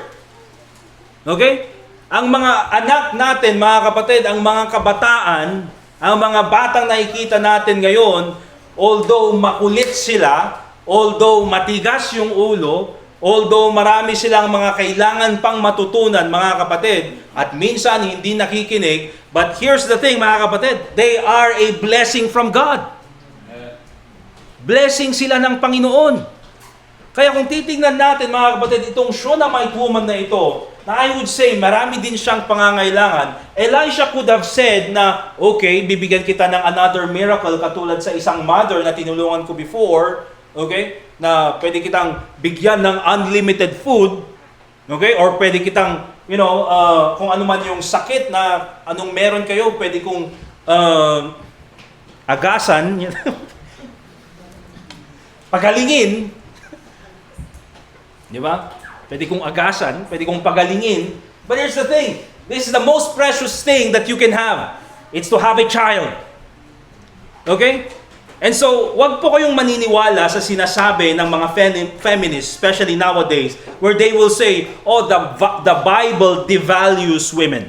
Okay? Ang mga anak natin, mga kapatid, ang mga kabataan, ang mga batang nakikita natin ngayon, although makulit sila, although matigas yung ulo, although marami silang mga kailangan pang matutunan, mga kapatid, at minsan hindi nakikinig, but here's the thing, mga kapatid, they are a blessing from God. Blessing sila ng Panginoon. Kaya kung titingnan natin, mga kapatid, itong Shunammite woman na ito, na I would say, marami din siyang pangangailangan. Elisha could have said na, okay, bibigyan kita ng another miracle katulad sa isang mother na tinulungan ko before, okay, na pwede kitang bigyan ng unlimited food, okay, or pwede kitang, kung ano man yung sakit na anong meron kayo, pwede kong agasan, pagalingin, di ba? Pwede kong agasan, pwede kong pagalingin. But here's the thing. This is the most precious thing that you can have. It's to have a child. Okay? And so, wag po kayong maniniwala sa sinasabi ng mga feminists, especially nowadays, where they will say, oh, the Bible devalues women.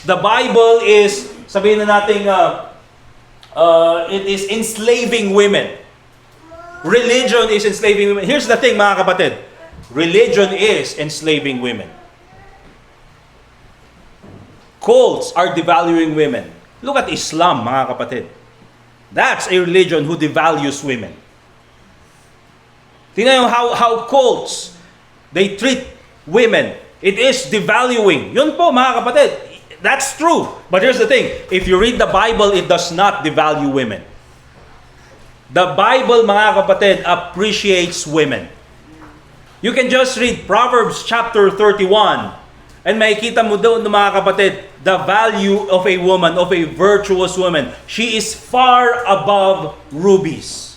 The Bible is, sabihin na natin, it is enslaving women. Religion is enslaving women. Here's the thing, mga kapatid. Religion is enslaving women. Cults are devaluing women. Look at Islam, mga kapatid. That's a religion who devalues women. Tingnan how cults, they treat women. It is devaluing. Yun po, mga kapatid. That's true. But here's the thing. If you read the Bible, it does not devalue women. The Bible, mga kapatid, appreciates women. You can just read Proverbs chapter 31 and makikita mo doon, mga kapatid, the value of a woman, of a virtuous woman. She is far above rubies.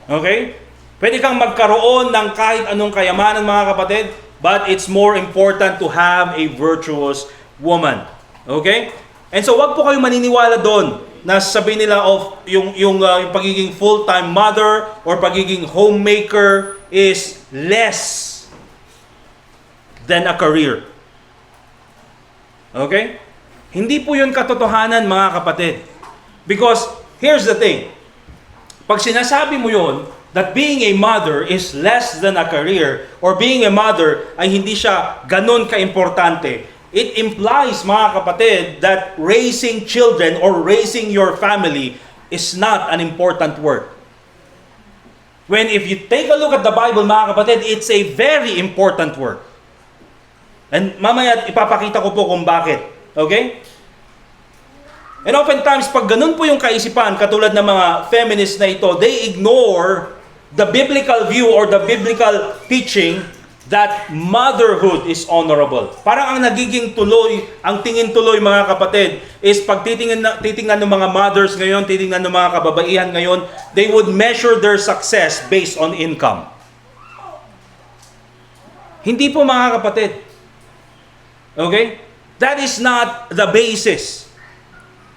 Okay? Pwede kang magkaroon ng kahit anong kayamanan, mga kapatid, but it's more important to have a virtuous woman. Okay? And so, wag po kayong maniniwala doon na sabihin nila of yung pagiging full-time mother or pagiging homemaker is less than a career. Okay? Hindi po yun katotohanan, mga kapatid. Because, here's the thing. Pag sinasabi mo yun, that being a mother is less than a career, or being a mother ay hindi siya ganun ka-importante, it implies, mga kapatid, that raising children or raising your family is not an important work. When if you take a look at the Bible, mga kapatid, it's a very important work. And mamaya ipapakita ko po kung bakit. Okay? And oftentimes, pag ganun po yung kaisipan, katulad ng mga feminists na ito, they ignore the biblical view or the biblical teaching that motherhood is honorable. Parang ang nagiging tuloy, ang tingin tuloy, mga kapatid, is pag titingnan ng mga mothers ngayon, titingnan ng mga kababaihan ngayon, they would measure their success based on income. Hindi po, mga kapatid. Okay? That is not the basis,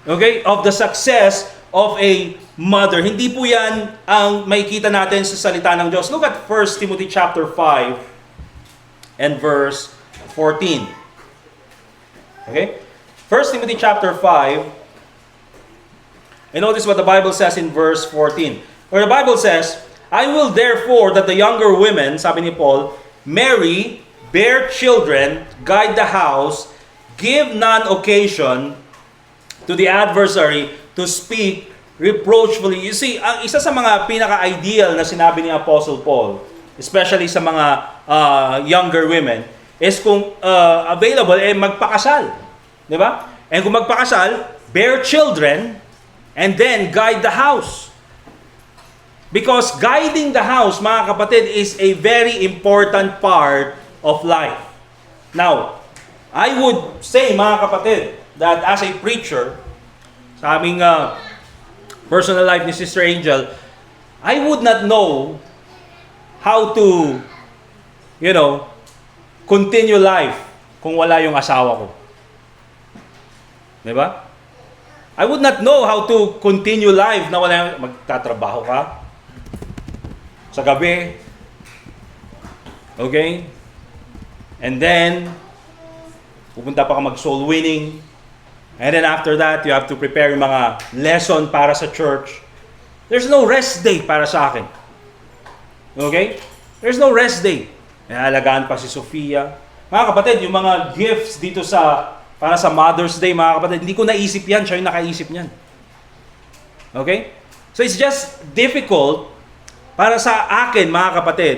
okay, of the success of a mother. Hindi po yan ang makikita natin sa salita ng Diyos. Look at 1 Timothy chapter 5 and verse 14. Okay? 1 Timothy chapter 5. And notice what the Bible says in verse 14. Where the Bible says, I will therefore that the younger women, sabi ni Paul, marry, bear children, guide the house, give none occasion to the adversary to speak reproachfully. You see, ang isa sa mga pinaka-ideal na sinabi ni Apostle Paul, especially sa mga younger women, is kung available, magpakasal. Di ba? And kung magpakasal, bear children, and then guide the house. Because guiding the house, mga kapatid, is a very important part of life. Now, I would say, mga kapatid, that as a preacher, sa aming personal life ni Sister Angel, I would not know how to, continue life kung wala yung asawa ko. Diba? I would not know how to continue life na wala yung magtatrabaho ka. sa gabi. Okay? And then, pupunta pa ka mag-soul winning. And then after that, you have to prepare yung mga lesson para sa church. There's no rest day para sa akin. Okay? There's no rest day. Alagaan pa si Sofia. Mga kapatid, yung mga gifts dito para sa Mother's Day, mga kapatid, hindi ko naisip yan. Siya yung nakaisip niyan. Okay? So it's just difficult para sa akin, mga kapatid,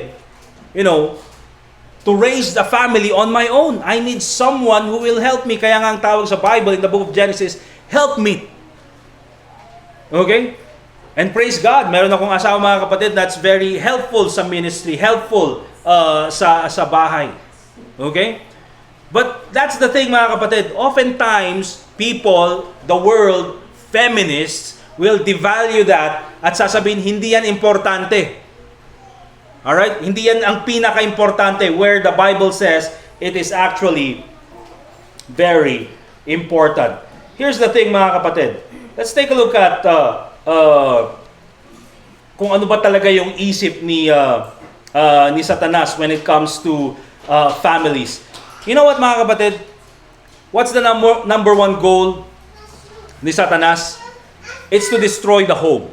to raise the family on my own. I need someone who will help me. Kaya nga ang tawag sa Bible in the book of Genesis, help me. Okay? And praise God, meron akong asawa, mga kapatid, that's very helpful sa ministry, helpful sa bahay. Okay? But that's the thing, mga kapatid. Oftentimes, people, the world, feminists, will devalue that at sasabihin, hindi yan importante. Alright? Hindi yan ang pinaka-importante where the Bible says it is actually very important. Here's the thing, mga kapatid. Let's take a look at kung ano ba talaga yung isip ni Satanas when it comes to families. You know what, mga kapatid? What's the number one goal ni Satanas? It's to destroy the home.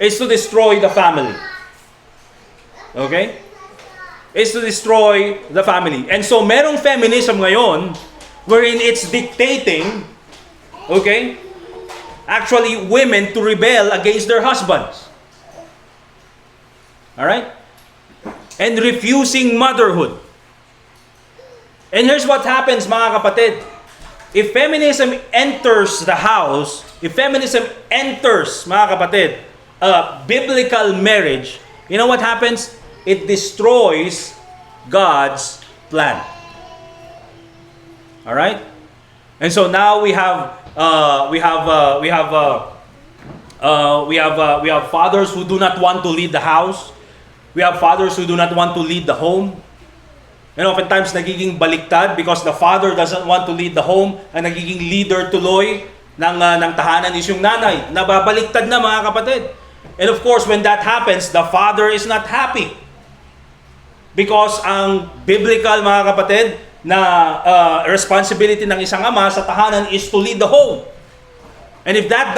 It's to destroy the family. Okay? It's to destroy the family. And so, merong feminism ngayon wherein it's dictating, okay, actually women to rebel against their husbands. Alright? And refusing motherhood. And here's what happens, mga kapatid. If feminism enters the house, if feminism enters, mga kapatid, biblical marriage, you know what happens? It destroys God's plan. All right? And so now we have fathers who do not want to lead the house. We have fathers who do not want to lead the home. And oftentimes nagiging baliktad because the father doesn't want to lead the home. Ang nagiging leader tuloy ng tahanan is yung nanay. Nababaliktad na, mga kapatid. And of course, when that happens, the father is not happy. Because ang biblical, mga kapatid, na responsibility ng isang ama sa tahanan is to lead the home. And if that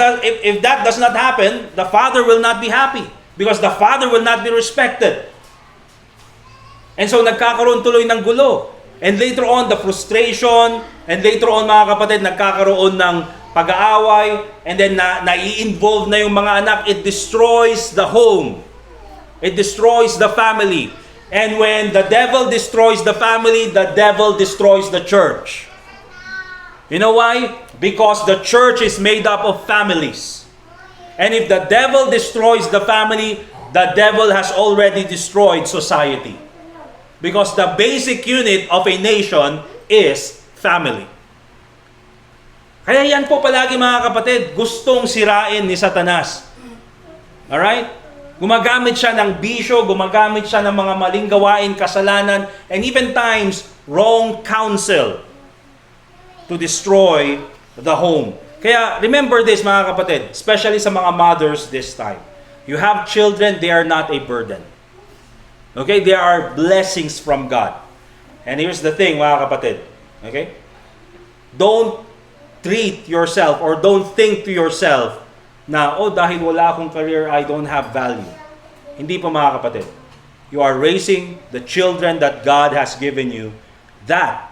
does not happen, the father will not be happy. Because the father will not be respected. And so nagkakaroon tuloy ng gulo. And later on, the frustration, and later on, mga kapatid, nagkakaroon ng pag-aaway, and then nai-involve na yung mga anak. It destroys the home. It destroys the family. And when the devil destroys the family, the devil destroys the church. You know why? Because the church is made up of families. And if the devil destroys the family, the devil has already destroyed society. Because the basic unit of a nation is family. Kaya yan po palagi, mga kapatid, gustong sirain ni Satanas. Alright? Gumagamit siya ng bisyo, gumagamit siya ng mga maling gawain, kasalanan, and even times, wrong counsel to destroy the home. Kaya remember this, mga kapatid, especially sa mga mothers this time. You have children, they are not a burden. Okay? They are blessings from God. And here's the thing, mga kapatid. Okay? Don't treat yourself or don't think to yourself na, dahil wala akong career, I don't have value. Hindi po, mga kapatid. You are raising the children that God has given you. That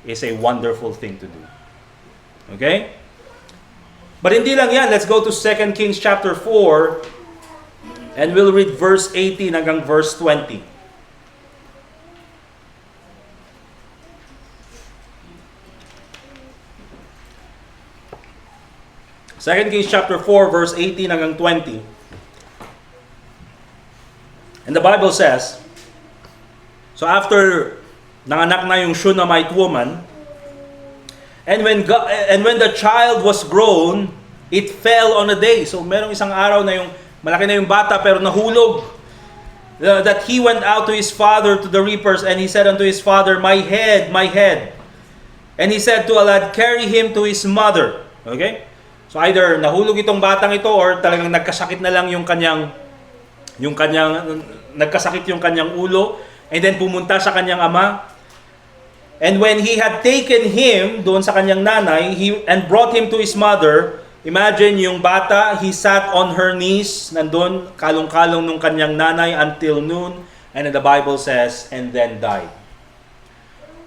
is a wonderful thing to do. Okay? But hindi lang yan. Let's go to 2 Kings chapter 4 and we'll read verse 18 hanggang verse 20. Second Kings chapter 4 verse 18 hanggang 20. And the Bible says, so after nanganak na yung Shunammite woman, and when the child was grown, it fell on a day. So merong isang araw na yung malaki na yung bata pero nahulog. That he went out to his father to the reapers, and he said unto his father, my head, my head. And he said to a lad, carry him to his mother. Okay? So either nahulog itong batang ito or talagang nagkasakit na lang yung kanyang yung kanyang, nagkasakit yung kanyang ulo, and then pumunta sa kanyang ama. And when he had taken him, doon sa kanyang nanay, and brought him to his mother, imagine yung bata, he sat on her knees, nandun, kalong-kalong nung kanyang nanay until noon, and then the Bible says, and then died.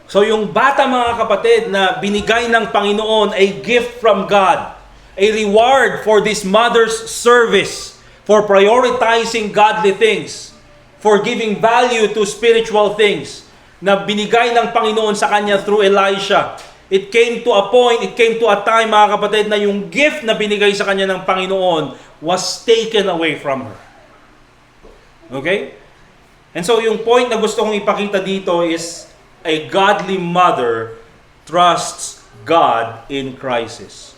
So yung bata, mga kapatid, na binigay ng Panginoon, a gift from God, a reward for this mother's service, for prioritizing godly things, for giving value to spiritual things, na binigay ng Panginoon sa kanya through Elisha. It came to a point, it came to a time, mga kapatid, na yung gift na binigay sa kanya ng Panginoon was taken away from her. Okay? And so yung point na gusto kong ipakita dito is, a godly mother trusts God in crisis.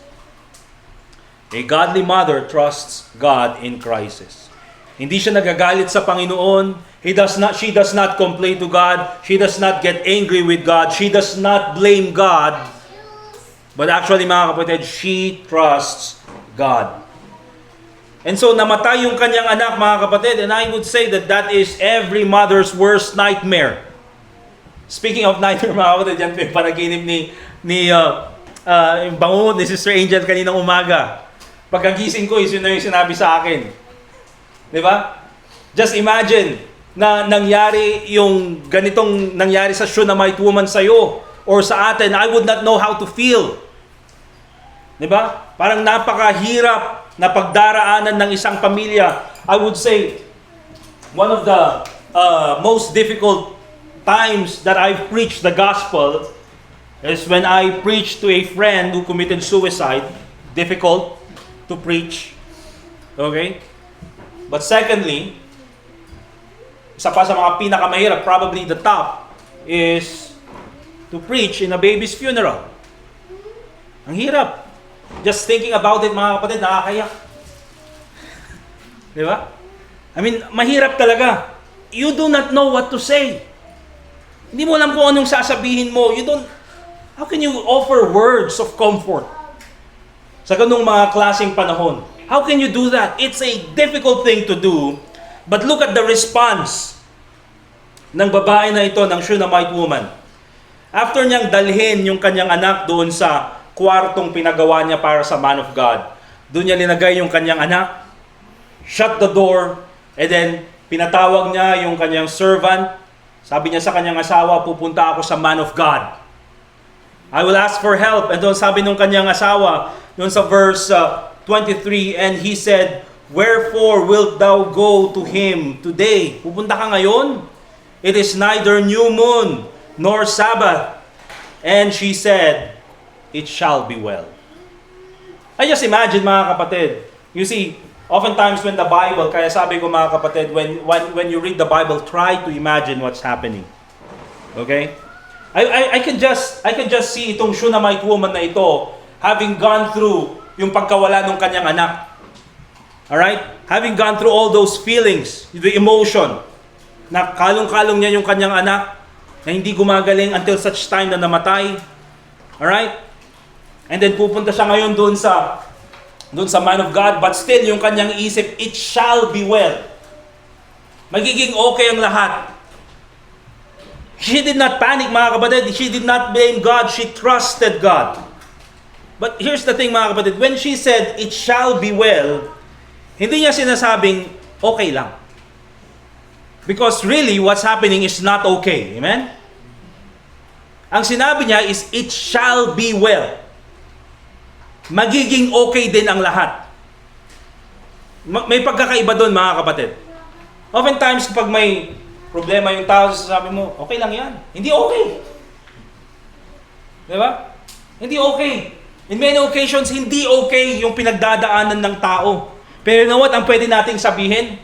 A godly mother trusts God in crisis. Hindi siya nagagalit sa Panginoon. She does not complain to God. She does not get angry with God. She does not blame God. But actually, mga kapatid, she trusts God. And so namatay yung kanyang anak, mga kapatid, and I would say that that is every mother's worst nightmare. Speaking of nightmare, mga kapatid, yan po yung panaginip yung bangungot ni Sister Angel kaninang umaga. Pagkagising ko, yun na yung sinabi sa akin. Di ba? Just imagine na nangyari yung ganitong nangyari sa Shunammite woman sa'yo or sa atin. I would not know how to feel. Di ba? Parang napakahirap na pagdaraanan ng isang pamilya. I would say, one of the most difficult times that I've preached the gospel is when I preached to a friend who committed suicide. Difficult to preach. Okay? But secondly, isa pa sa mga pinakamahirap, probably the top, is to preach in a baby's funeral. Ang hirap. Just thinking about it, mga kapatid, nakakayak. Di ba? I mean, mahirap talaga. You do not know what to say. Hindi mo alam kung anong sasabihin mo. How can you offer words of comfort sa ganung mga klaseng panahon? How can you do that? It's a difficult thing to do. But look at the response ng babae na ito, ng Shunammite woman. After niyang dalhin yung kanyang anak doon sa kwartong pinagawa niya para sa man of God, doon niya linagay yung kanyang anak, shut the door, and then pinatawag niya yung kanyang servant. Sabi niya sa kanyang asawa, pupunta ako sa man of God. I will ask for help. And doon sabi nung kanyang asawa, doon sa verse 23, and he said, wherefore wilt thou go to him today? Pupunta ka ngayon? It is neither new moon nor Sabbath. And she said, it shall be well. I just imagine, mga kapatid, you see, oftentimes when the Bible, kaya sabi ko, mga kapatid, when you read the Bible, try to imagine what's happening. Okay? I can just see itong Shunammite woman na ito having gone through yung pagkawala ng kanyang anak. Alright? Having gone through all those feelings, the emotion, na kalong-kalong niya yung kanyang anak, na hindi gumagaling until such time na namatay. Alright? And then pupunta siya ngayon doon sa man of God, but still yung kanyang isip, it shall be well. Magiging okay ang lahat. She did not panic, mga kapatid. She did not blame God. She trusted God. But here's the thing, mga kapatid. When she said, it shall be well, hindi niya sinasabing, okay lang. Because really, what's happening is not okay. Amen? Ang sinabi niya is, it shall be well. Magiging okay din ang lahat. May pagkakaiba doon, mga kapatid. Oftentimes, kapag may problema yung tao, sasabi mo, okay lang yan. Hindi okay. Di ba? Hindi okay. In many occasions, hindi okay yung pinagdadaanan ng tao. Pero you know what? Ang pwede nating sabihin,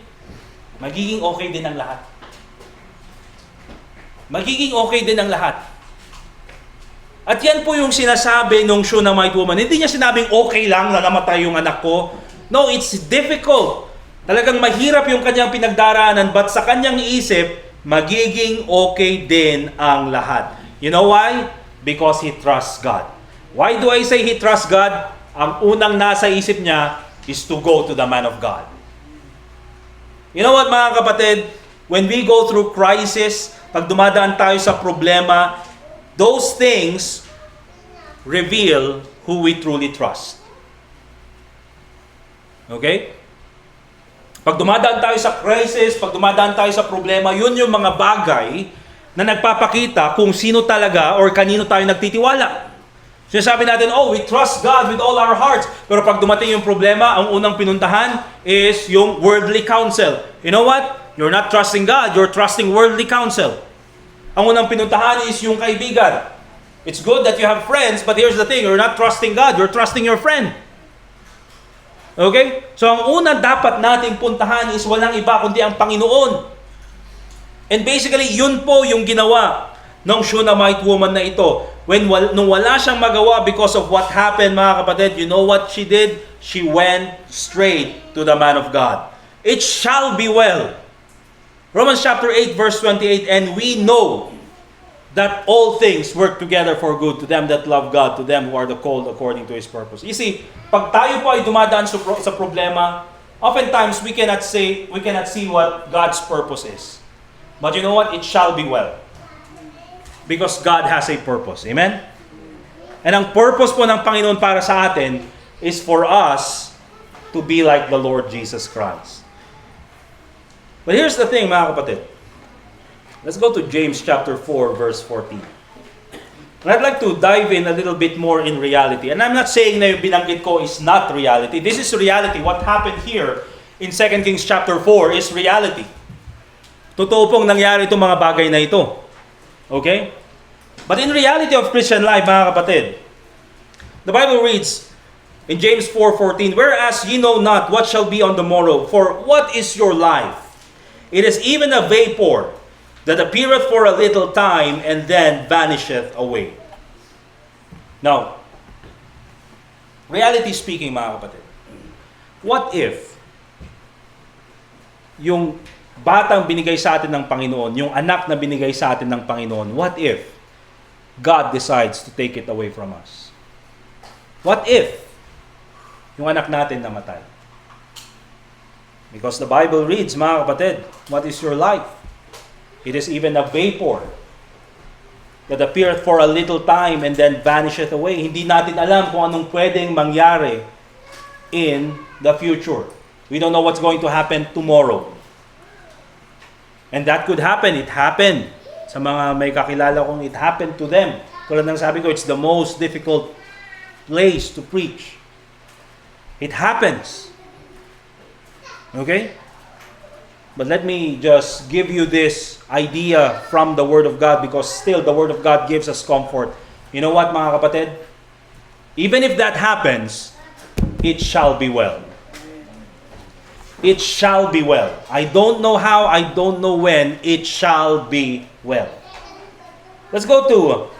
magiging okay din ang lahat. Magiging okay din ang lahat. At yan po yung sinasabi nung Shunammite woman. Hindi niya sinabing okay lang na namatay yung anak ko. No, it's difficult. Talagang mahirap yung kanyang pinagdaraanan, but sa kanyang isip, magiging okay din ang lahat. You know why? Because he trusts God. Why do I say he trusts God? Ang unang nasa isip niya is to go to the man of God. You know what mga kapatid? When we go through crisis, pag dumadaan tayo sa problema, those things reveal who we truly trust. Okay? Pag dumadaan tayo sa crisis, pag dumadaan tayo sa problema, yun yung mga bagay na nagpapakita kung sino talaga or kanino tayo nagtitiwala. Sinasabi natin, oh, we trust God with all our hearts. Pero pag dumating yung problema, ang unang pinuntahan is yung worldly counsel. You know what? You're not trusting God, you're trusting worldly counsel. Ang unang pinuntahan is yung kaibigan. It's good that you have friends, but here's the thing, you're not trusting God, you're trusting your friend. Okay? So ang una dapat nating puntahan is walang iba kundi ang Panginoon. And basically, yun po yung ginawa ng Shunammite woman na ito. Nung wala siyang magawa because of what happened, mga kapatid, you know what she did? She went straight to the man of God. It shall be well. Romans chapter 8 verse 28, and we know that all things work together for good to them that love God, to them who are the called according to His purpose. You see, pag tayo po ay dumadaan sa problema, oftentimes we cannot see what God's purpose is. But you know what? It shall be well. Because God has a purpose. Amen? And ang purpose po ng Panginoon para sa atin is for us to be like the Lord Jesus Christ. But here's the thing, mga kapatid. Let's go to James chapter 4, verse 14. And I'd like to dive in a little bit more in reality. And I'm not saying na yung binanggit ko is not reality. This is reality. What happened here in 2 Kings chapter 4 is reality. Totoo pong nangyari itong mga bagay na ito. Okay? But in reality of Christian life, mga kapatid, the Bible reads in James 4:14, whereas ye know not what shall be on the morrow, for what is your life? It is even a vapor that appeareth for a little time and then vanisheth away. Now, reality speaking, mga kapatid, what if yung batang binigay sa atin ng Panginoon, yung anak na binigay sa atin ng Panginoon, what if God decides to take it away from us? What if yung anak natin namatay? Because the Bible reads, mga kapatid, what is your life? It is even a vapor that appeareth for a little time and then vanisheth away. Hindi natin alam kung anong pwedeng mangyari in the future. We don't know what's going to happen tomorrow. And that could happen. It happened. Sa mga may kakilala kong it happened to them. Tulad ng sabi ko, it's the most difficult place to preach. It happens. Okay? But let me just give you this idea from the Word of God because still the Word of God gives us comfort. You know what, mga kapatid? Even if that happens, it shall be well. It shall be well. I don't know how, I don't know when, it shall be well. Let's go to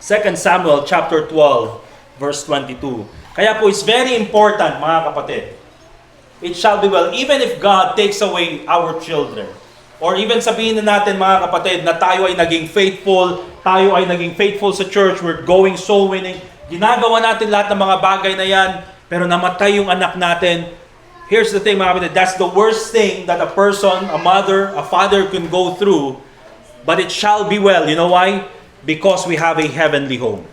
2 Samuel chapter 12, verse 22. Kaya po, it's very important, mga kapatid. It shall be well. Even if God takes away our children, or even sabihin na natin, mga kapatid, na tayo ay naging faithful sa church, we're going soul winning, ginagawa natin lahat ng mga bagay na yan, pero namatay yung anak natin. Here's the thing, mga kapatid, that's the worst thing that a person, a mother, a father can go through, but it shall be well. You know why? Because we have a heavenly home.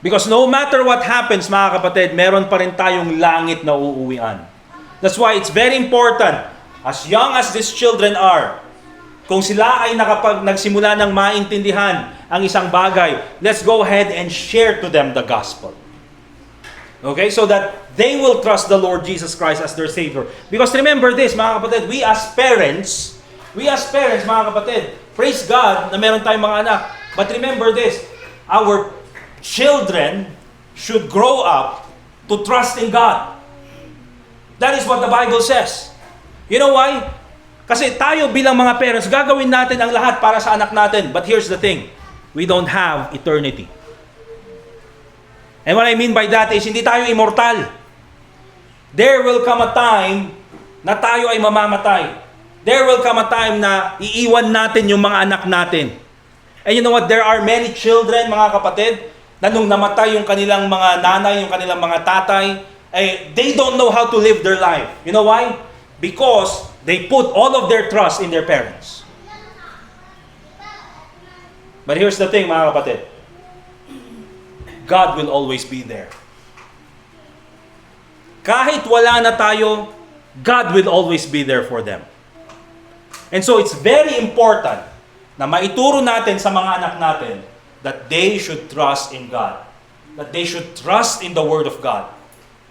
Because no matter what happens, mga kapatid, meron pa rin tayong langit na uuwian. That's why it's very important, as young as these children are, kung sila ay nagsimula ng maintindihan ang isang bagay, let's go ahead and share to them the gospel. Okay, so that they will trust the Lord Jesus Christ as their Savior. Because remember this, mga kapatid, we as parents, mga kapatid, praise God na meron tayong mga anak. But remember this, our children should grow up to trust in God. That is what the Bible says. You know why? Kasi tayo bilang mga parents, gagawin natin ang lahat para sa anak natin. But here's the thing, we don't have eternity. And what I mean by that is, hindi tayo immortal. There will come a time na tayo ay mamamatay. There will come a time na iiwan natin yung mga anak natin. And you know what? There are many children, mga kapatid, na nung namatay yung kanilang mga nanay, yung kanilang mga tatay, they don't know how to live their life. You know why? Because they put all of their trust in their parents. But here's the thing, mga kapatid. God will always be there. Kahit wala na tayo, God will always be there for them. And so it's very important na maituro natin sa mga anak natin that they should trust in God. That they should trust in the Word of God.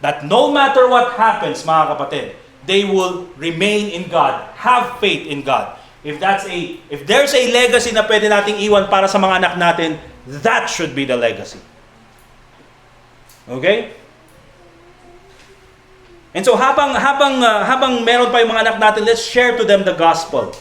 That no matter what happens, mga kapatid, they will remain in God, have faith in God. If there's a legacy na pwede nating iwan para sa mga anak natin, that should be the legacy. Okay? And so habang meron pa yung mga anak natin, let's share to them the gospel.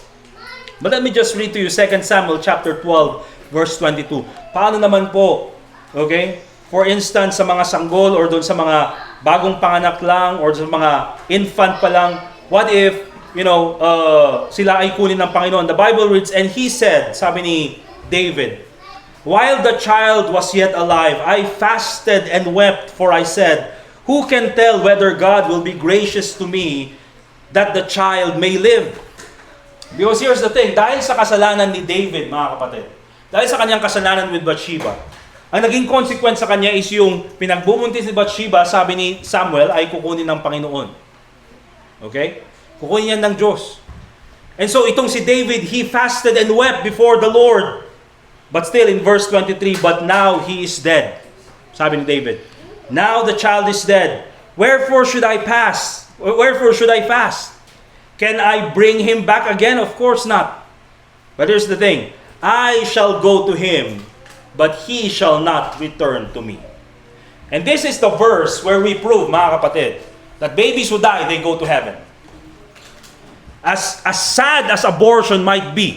But let me just read to you 2 Samuel chapter 12 verse 22. Paano naman po? Okay? For instance, sa mga sanggol or doon sa mga bagong panganak lang or sa mga infant pa lang, what if sila ay kunin ng Panginoon? The Bible reads, and he said, sabi ni David, while the child was yet alive, I fasted and wept, for I said, who can tell whether God will be gracious to me that the child may live? Because here's the thing, dahil sa kasalanan ni David, mga kapatid, dahil sa kanyang kasalanan with Bathsheba, ang naging consequence sa kanya is yung pinagbubuntis ni Bathsheba, sabi ni Samuel, ay kukunin ng Panginoon. Okay? Kukunin yan ng Diyos. And so itong si David, he fasted and wept before the Lord. But still in verse 23, but now he is dead. Sabi ni David, now the child is dead. Wherefore should I fast? Can I bring him back again? Of course not. But here's the thing, I shall go to him, but he shall not return to me. And this is the verse where we prove, mga kapatid, that babies who die, they go to heaven. As sad as abortion might be,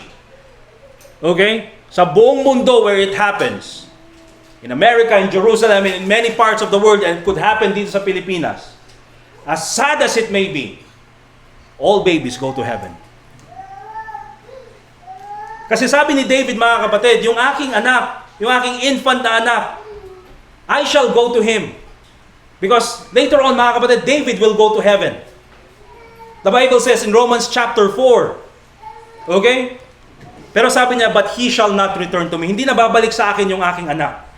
okay, sa buong mundo where it happens, in America, in Jerusalem, in many parts of the world, and it could happen dito sa Pilipinas, as sad as it may be, all babies go to heaven. Kasi sabi ni David, mga kapatid, yung aking anak, yung aking infant na anak, I shall go to him. Because later on, mga kapatid, David will go to heaven. The Bible says in Romans chapter 4, okay? Pero sabi niya, but he shall not return to me. Hindi na babalik sa akin yung aking anak.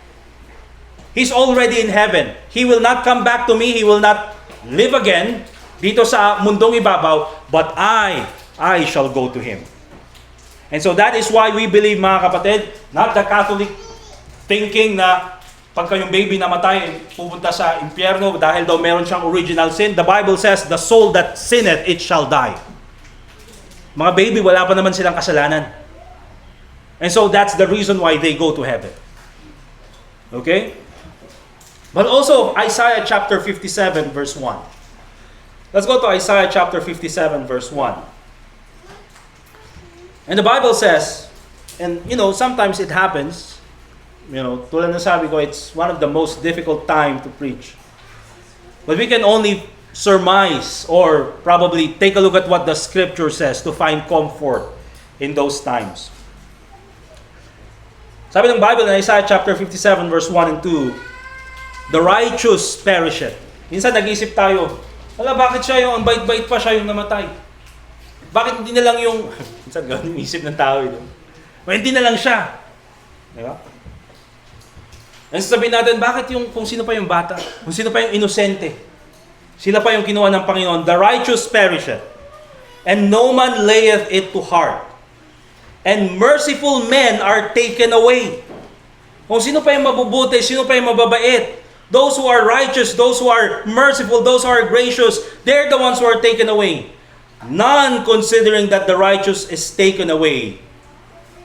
He's already in heaven. He will not come back to me. He will not live again dito sa mundong ibabaw, but I shall go to him. And so that is why we believe, mga kapatid, not the Catholic thinking na pagka yung baby namatay, pupunta sa impyerno dahil daw meron siyang original sin. The Bible says, the soul that sinneth, it shall die. Mga baby, wala pa naman silang kasalanan. And so that's the reason why they go to heaven. Okay? But also, Isaiah chapter 57 verse 1. Let's go to Isaiah chapter 57 verse 1. And the Bible says, and sometimes it happens, tulad na sabi ko, it's one of the most difficult time to preach. But we can only surmise or probably take a look at what the scripture says to find comfort in those times. Sabi ng Bible in Isaiah chapter 57 verse 1 and 2, the righteous perisheth. Minsan nag-iisip tayo, bakit siya yung bait-bait pa siya yung namatay? Bakit hindi na lang yung, minsan gano'n yung isip ng tao ito. Hindi na lang siya. Diba? And sabihin natin, bakit kung sino pa yung bata? Kung sino pa yung inosente? Sila pa yung kinuha ng Panginoon. The righteous perisheth, and no man layeth it to heart. And merciful men are taken away. Kung sino pa yung mabubuti, sino pa yung mababait, those who are righteous, those who are merciful, those who are gracious, they're the ones who are taken away. None considering that the righteous is taken away.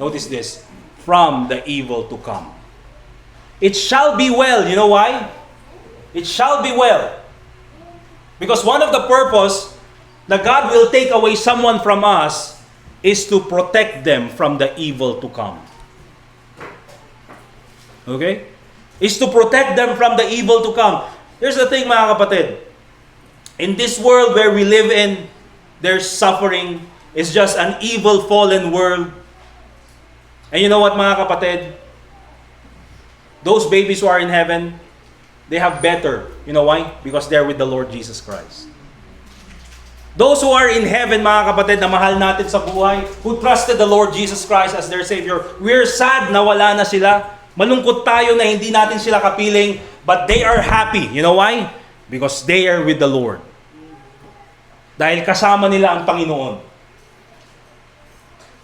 Notice this, from the evil to come. It shall be well. You know why? It shall be well. Because one of the purpose that God will take away someone from us is to protect them from the evil to come. Okay? Is to protect them from the evil to come. Here's the thing, mga kapatid. In this world where we live in, there's suffering. It's just an evil, fallen world. And you know what, mga kapatid? Those babies who are in heaven, they have better. You know why? Because they're with the Lord Jesus Christ. Those who are in heaven, mga kapatid, na mahal natin sa buhay, who trusted the Lord Jesus Christ as their Savior, we're sad na wala na sila. Malungkot tayo na hindi natin sila kapiling, but they are happy. You know why? Because they are with the Lord. Dahil kasama nila ang Panginoon.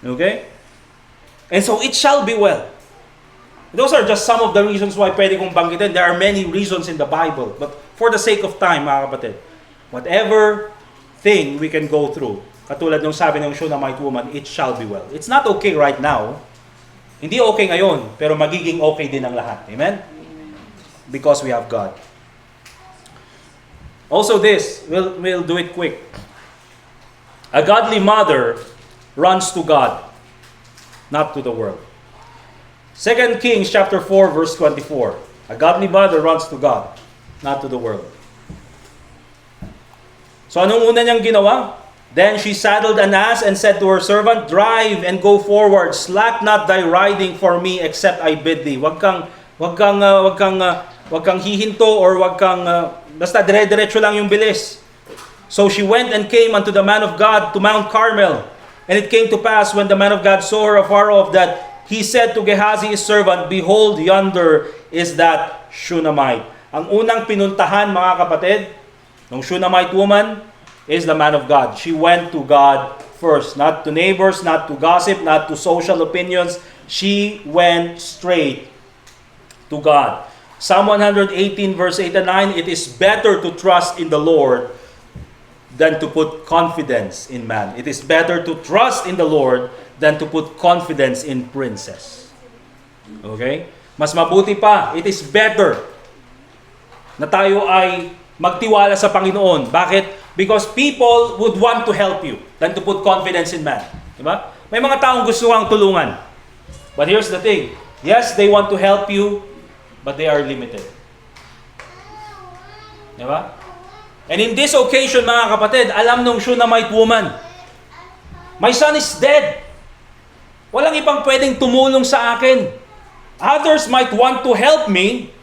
Okay? And so it shall be well. Those are just some of the reasons why pwede kong banggitin. There are many reasons in the Bible. But for the sake of time, mga kapatid, whatever thing we can go through, katulad ng sabi ng Shunammite woman, it shall be well. It's not okay right now. Hindi okay ngayon, pero magiging okay din ang lahat. Amen? Because we have God. Also this, we'll do it quick. A godly mother runs to God, not to the world. 2 Kings chapter 4 verse 24. A godly mother runs to God, not to the world. So anong una niyang ginawa? Then she saddled an ass and said to her servant, "Drive and go forward, slack not thy riding for me except I bid thee." Wag kang hihinto or basta dire-diretso lang yung bilis. So she went and came unto the man of God to Mount Carmel. And it came to pass when the man of God saw her afar off that he said to Gehazi his servant, "Behold, yonder is that Shunammite." Ang unang pinuntahan, mga kapatid, ng Shunammite woman is the man of God. She went to God first, not to neighbors, not to gossip, not to social opinions. She went straight to God. Psalm 118 verse 8 and 9, it is better to trust in the Lord than to put confidence in man. It is better to trust in the Lord than to put confidence in princes. Okay? Mas mabuti pa, it is better na tayo ay magtiwala sa Panginoon. Bakit? Because people would want to help you than to put confidence in man. Diba? May mga taong gusto kang tulungan. But here's the thing. Yes, they want to help you, but they are limited. Diba? And in this occasion, mga kapatid, alam nung Shunammite woman, my son is dead. Walang ibang pwedeng tumulong sa akin. Others might want to help me,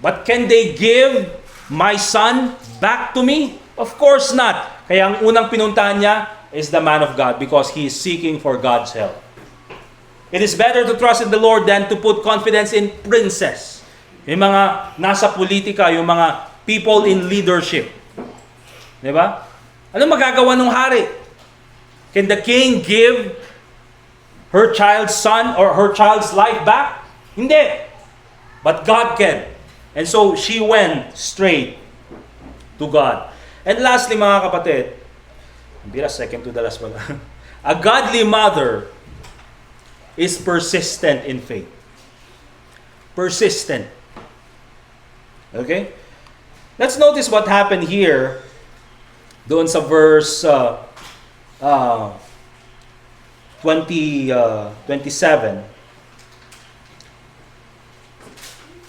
but can they give my son back to me? Of course not. Kaya ang unang pinuntahan niya is the man of God because he is seeking for God's help. It is better to trust in the Lord than to put confidence in princes. Yung mga nasa politika, yung mga people in leadership. Diba? Anong magagawa ng hari? Can the king give her child's son or her child's life back? Hindi. But God can. And so she went straight to God. And lastly, mga kapatid, second to the last one. A godly mother is persistent in faith. Persistent. Okay? Let's notice what happened here doon sa verse 27.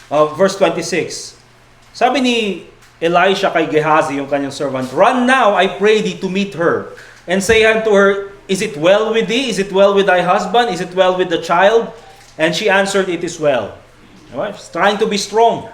Verse 26. Sabi ni Elisha kay Gehazi, yung kanyang servant, "Run now, I pray thee, to meet her, and say unto her, Is it well with thee? Is it well with thy husband? Is it well with the child?" And she answered, "It is well." She's trying to be strong.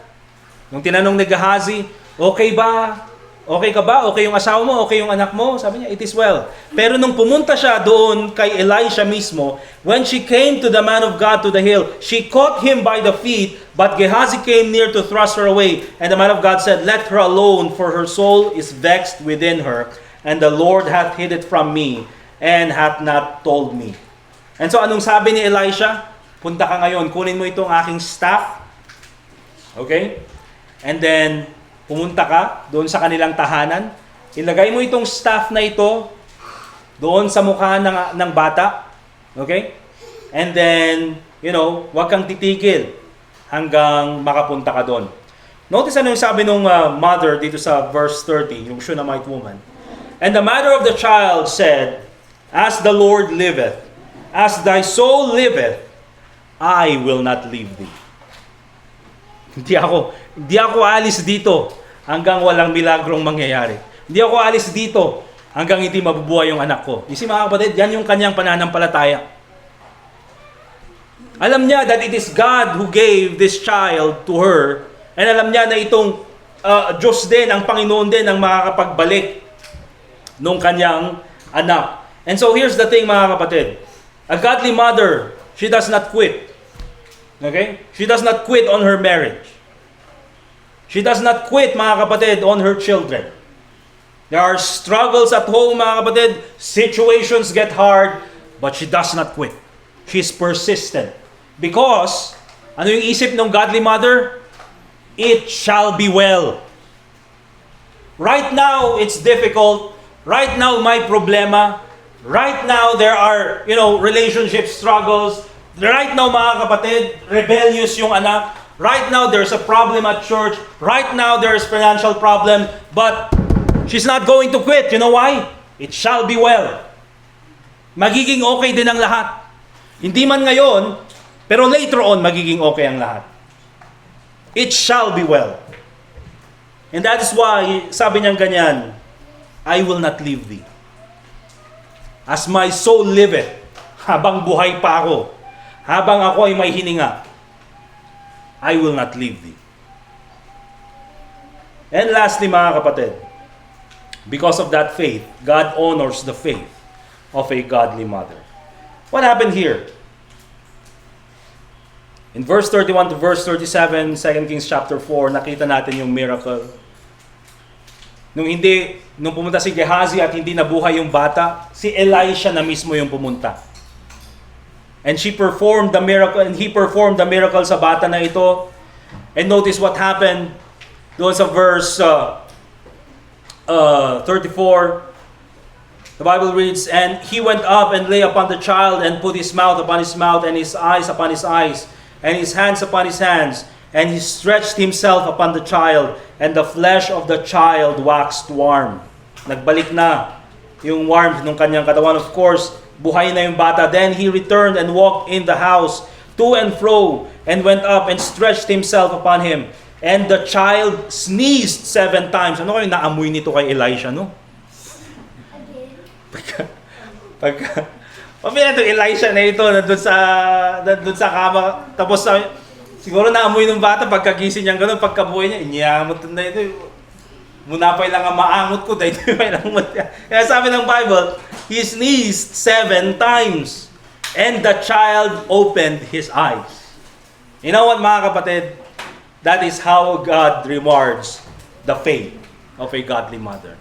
Nung tinanong ni Gehazi, "Okay ba? Okay ka ba? Okay yung asawa mo? Okay yung anak mo?" Sabi niya, "It is well." Pero nung pumunta siya doon kay Elisha mismo, when she came to the man of God to the hill, she caught him by the feet, but Gehazi came near to thrust her away. And the man of God said, "Let her alone, for her soul is vexed within her, and the Lord hath hid it from me, and hath not told me." And so anong sabi ni Elisha? "Punta ka ngayon, kunin mo itong aking staff." Okay? And then, pumunta ka doon sa kanilang tahanan. Ilagay mo itong staff na ito doon sa mukha ng bata. Okay? And then, huwag kang titigil hanggang makapunta ka doon. Notice ano yung sabi nung mother dito sa verse 30, yung Shunammite woman. "And the mother of the child said, As the Lord liveth, as thy soul liveth, I will not leave thee." Hindi ako alis dito hanggang walang milagrong mangyayari. Hindi ako alis dito hanggang hindi mabubuhay yung anak ko. You see, mga kapatid, yan yung kanyang pananampalataya. Alam niya that it is God who gave this child to her, And alam niya na itong Diyos din, ang Panginoon din ang makakapagbalik nung kanyang anak. And so here's the thing mga kapatid. A godly mother, she does not quit. Okay? She does not quit on her marriage. She does not quit mga kapatid on her children. There are struggles at home mga kapatid. Situations get hard. But she does not quit. She's persistent. Because, ano yung isip ng godly mother? It shall be well. Right now, it's difficult. Right now, may problema. Right now, there are, relationship struggles. Right now, mga kapatid, rebellious yung anak. Right now, there's a problem at church. Right now, there's financial problem. But, she's not going to quit. You know why? It shall be well. Magiging okay din ang lahat. Hindi man ngayon, pero later on, magiging okay ang lahat. It shall be well. And that is why, sabi niyang ganyan, I will not leave thee. As my soul liveth, habang buhay pa ako, habang ako ay may hininga, I will not leave thee. And lastly, mga kapatid, because of that faith, God honors the faith of a godly mother. What happened here? In verse 31 to verse 37, 2 Kings chapter 4, nakita natin yung miracle. Nung pumunta si Gehazi at hindi nabuhay yung bata, si Elisha na mismo yung pumunta. And she performed the miracle, and he performed the miracle sa bata na ito. And notice what happened doon sa verse 34. The Bible reads, and he went up and lay upon the child and put his mouth upon his mouth and his eyes upon his eyes and his hands upon his hands. And he stretched himself upon the child and the flesh of the child waxed warm. Nagbalik na yung warmth ng kanyang katawan. Of course, buhay na yung bata. Then he returned and walked in the house to and fro and went up and stretched himself upon him. And the child sneezed 7 times. Ano kayo naamoy nito kay Elisha, no? Pamilya itong Elisha na ito, nandun sa kama, tapos siguro naamoy ng bata, pagkagising niya gano'n, pagkabuhay niya, inyamot na ito, muna pa lang ang maangot ko, dahil ito yung langot niya. Kaya sabi ng Bible, he sneezed 7 times, and the child opened his eyes. You know what mga kapatid? That is how God rewards the faith of a godly mother.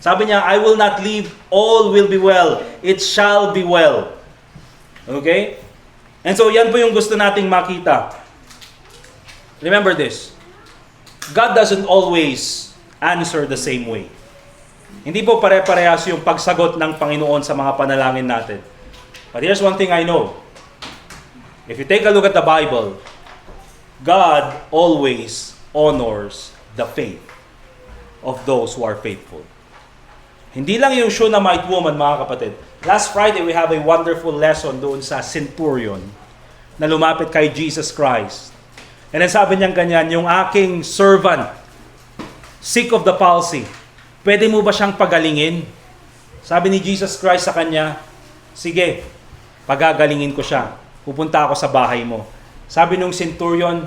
Sabi niya, I will not leave, all will be well. It shall be well. Okay? And so yan po yung gusto nating makita. Remember this. God doesn't always answer the same way. Hindi po pare-parehas yung pagsagot ng Panginoon sa mga panalangin natin. But here's one thing I know. If you take a look at the Bible, God always honors the faith of those who are faithful. Hindi lang yung Shunammite woman, mga kapatid. Last Friday, we have a wonderful lesson doon sa centurion na lumapit kay Jesus Christ. And then sabi niyang ganyan, yung aking servant, sick of the palsy, pwede mo ba siyang pagalingin? Sabi ni Jesus Christ sa kanya, sige, pagagalingin ko siya. Pupunta ako sa bahay mo. Sabi nung centurion,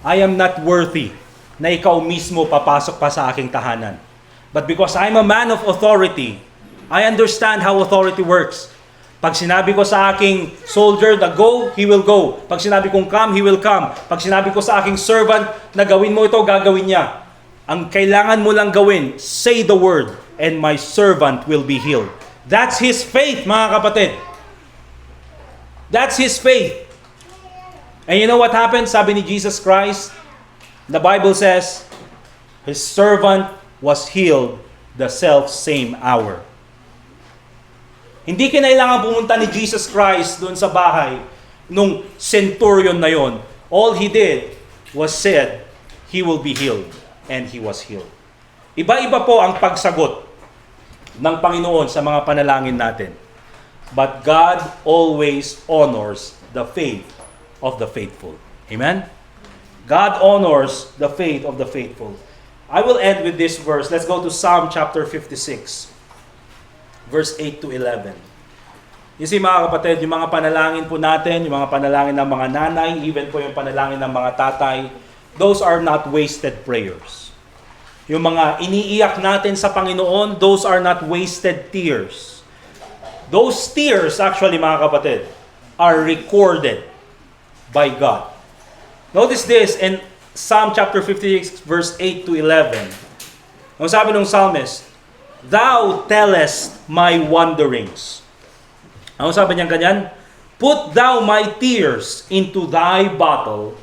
I am not worthy na ikaw mismo papasok pa sa aking tahanan. But because I'm a man of authority, I understand how authority works. Pag sinabi ko sa aking soldier na go, he will go. Pag sinabi kong come, he will come. Pag sinabi ko sa aking servant na gawin mo ito, gagawin niya. Ang kailangan mo lang gawin, say the word, and my servant will be healed. That's his faith, mga kapatid. That's his faith. And you know what happened? Sabi ni Jesus Christ, the Bible says, his servant was healed the self-same hour. Hindi kinailangan pumunta ni Jesus Christ doon sa bahay nung centurion na yon. All he did was said, he will be healed. And he was healed. Iba-iba po ang pagsagot ng Panginoon sa mga panalangin natin. But God always honors the faith of the faithful. Amen? God honors the faith of the faithful. I will end with this verse. Let's go to Psalm chapter 56, verse 8 to 11. You see mga kapatid, yung mga panalangin po natin, yung mga panalangin ng mga nanay, even po yung panalangin ng mga tatay, those are not wasted prayers. Yung mga iniiyak natin sa Panginoon, those are not wasted tears. Those tears, actually mga kapatid, are recorded by God. Notice this in Psalm chapter 56, verse 8 to 11. Ang sabi ng psalmist, Thou tellest my wanderings. Ang sabi niya ganyan, Put thou my tears into thy bottle.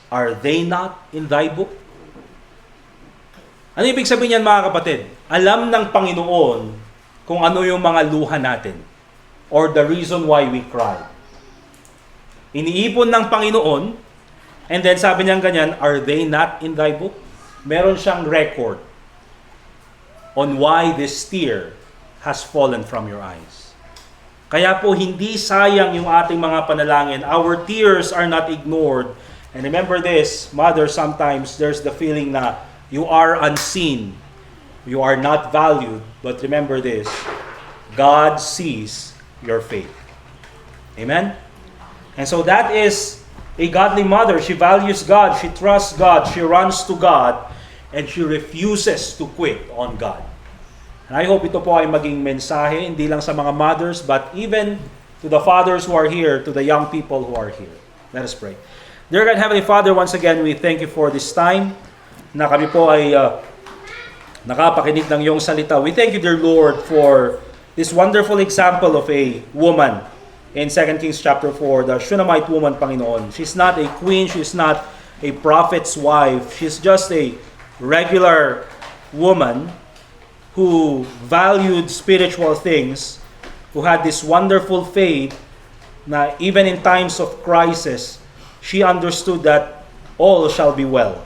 Are they not in thy book? Ano ibig sabihin niyan mga kapatid? Alam ng Panginoon kung ano yung mga luha natin or the reason why we cry. Iniipon ng Panginoon, and then sabi niya ganyan, are they not in thy book? Meron siyang record on why this tear has fallen from your eyes. Kaya po hindi sayang yung ating mga panalangin. Our tears are not ignored. And remember this, mother, sometimes there's the feeling na you are unseen. You are not valued. But remember this, God sees your faith. Amen? And so that is a godly mother. She values God. She trusts God. She runs to God. And she refuses to quit on God. And I hope ito po ay maging mensahe, hindi lang sa mga mothers, but even to the fathers who are here, to the young people who are here. Let us pray. Dear God, Heavenly Father, once again, we thank you for this time na kami po ay nakapakinig ng iyong salita. We thank you, dear Lord, for this wonderful example of a woman in 2 Kings chapter 4, the Shunammite woman, Panginoon. She's not a queen, she's not a prophet's wife, she's just a regular woman who valued spiritual things, who had this wonderful faith na even in times of crisis, she understood that all shall be well.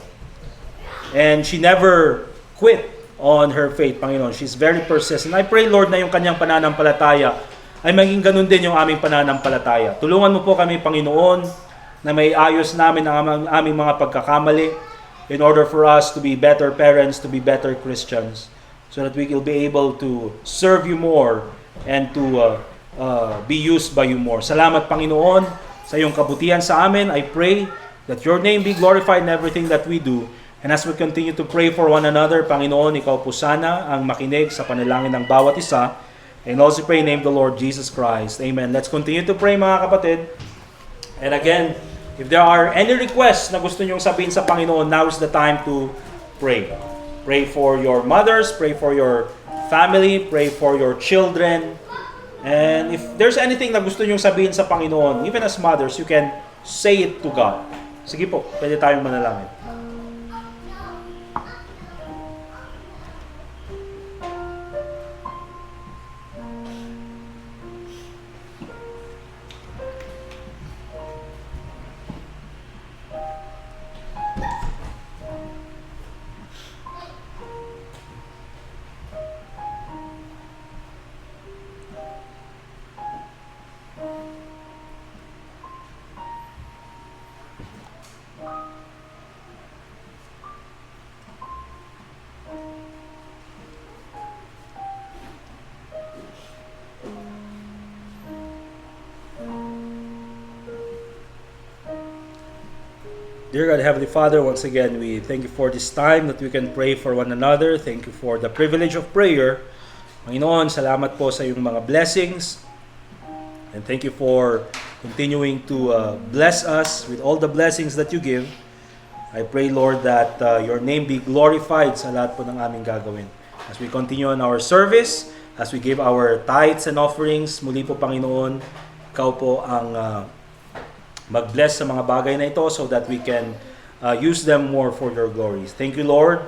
And she never quit on her faith, Panginoon. She's very persistent. I pray, Lord, na yung kanyang pananampalataya ay maging ganun din yung aming pananampalataya. Tulungan mo po kami, Panginoon, na may ayos namin ang aming mga pagkakamali in order for us to be better parents, to be better Christians, so that we will be able to serve you more and to be used by you more. Salamat, Panginoon, sa iyong kabutihan sa amin. I pray that your name be glorified in everything that we do. And as we continue to pray for one another, Panginoon, ikaw po sana ang makinig sa panalangin ng bawat isa. And also pray in the name of the Lord Jesus Christ. Amen. Let's continue to pray, mga kapatid. And again, if there are any requests na gusto nyong sabihin sa Panginoon, now is the time to pray. Pray for your mothers, pray for your family, pray for your children. And if there's anything na gusto nyong sabihin sa Panginoon, even as mothers, you can say it to God. Sige po, pwede tayong manalangin. Dear God, Heavenly Father, once again, we thank you for this time that we can pray for one another. Thank you for the privilege of prayer. Panginoon, salamat po sa iyong mga blessings. And thank you for continuing to bless us with all the blessings that you give. I pray, Lord, that your name be glorified sa lahat po ng aming gagawin. As we continue on our service, as we give our tithes and offerings, muli po, Panginoon, ikaw po ang mag-bless sa mga bagay na ito so that we can use them more for your glories. Thank you, Lord,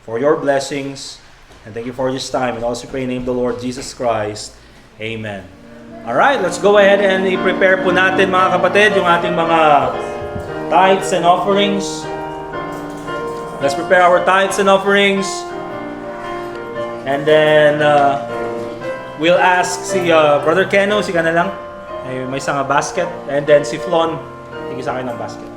for your blessings. And thank you for this time. And also pray in the name of the Lord Jesus Christ. Amen. Alright, let's go ahead and i-prepare po natin, mga kapatid, yung ating mga tithes and offerings. Let's prepare our tithes and offerings. And then we'll ask si Brother Keno, si ka na lang. May isang basket. And then si Flon, tingin sa akin ng basket.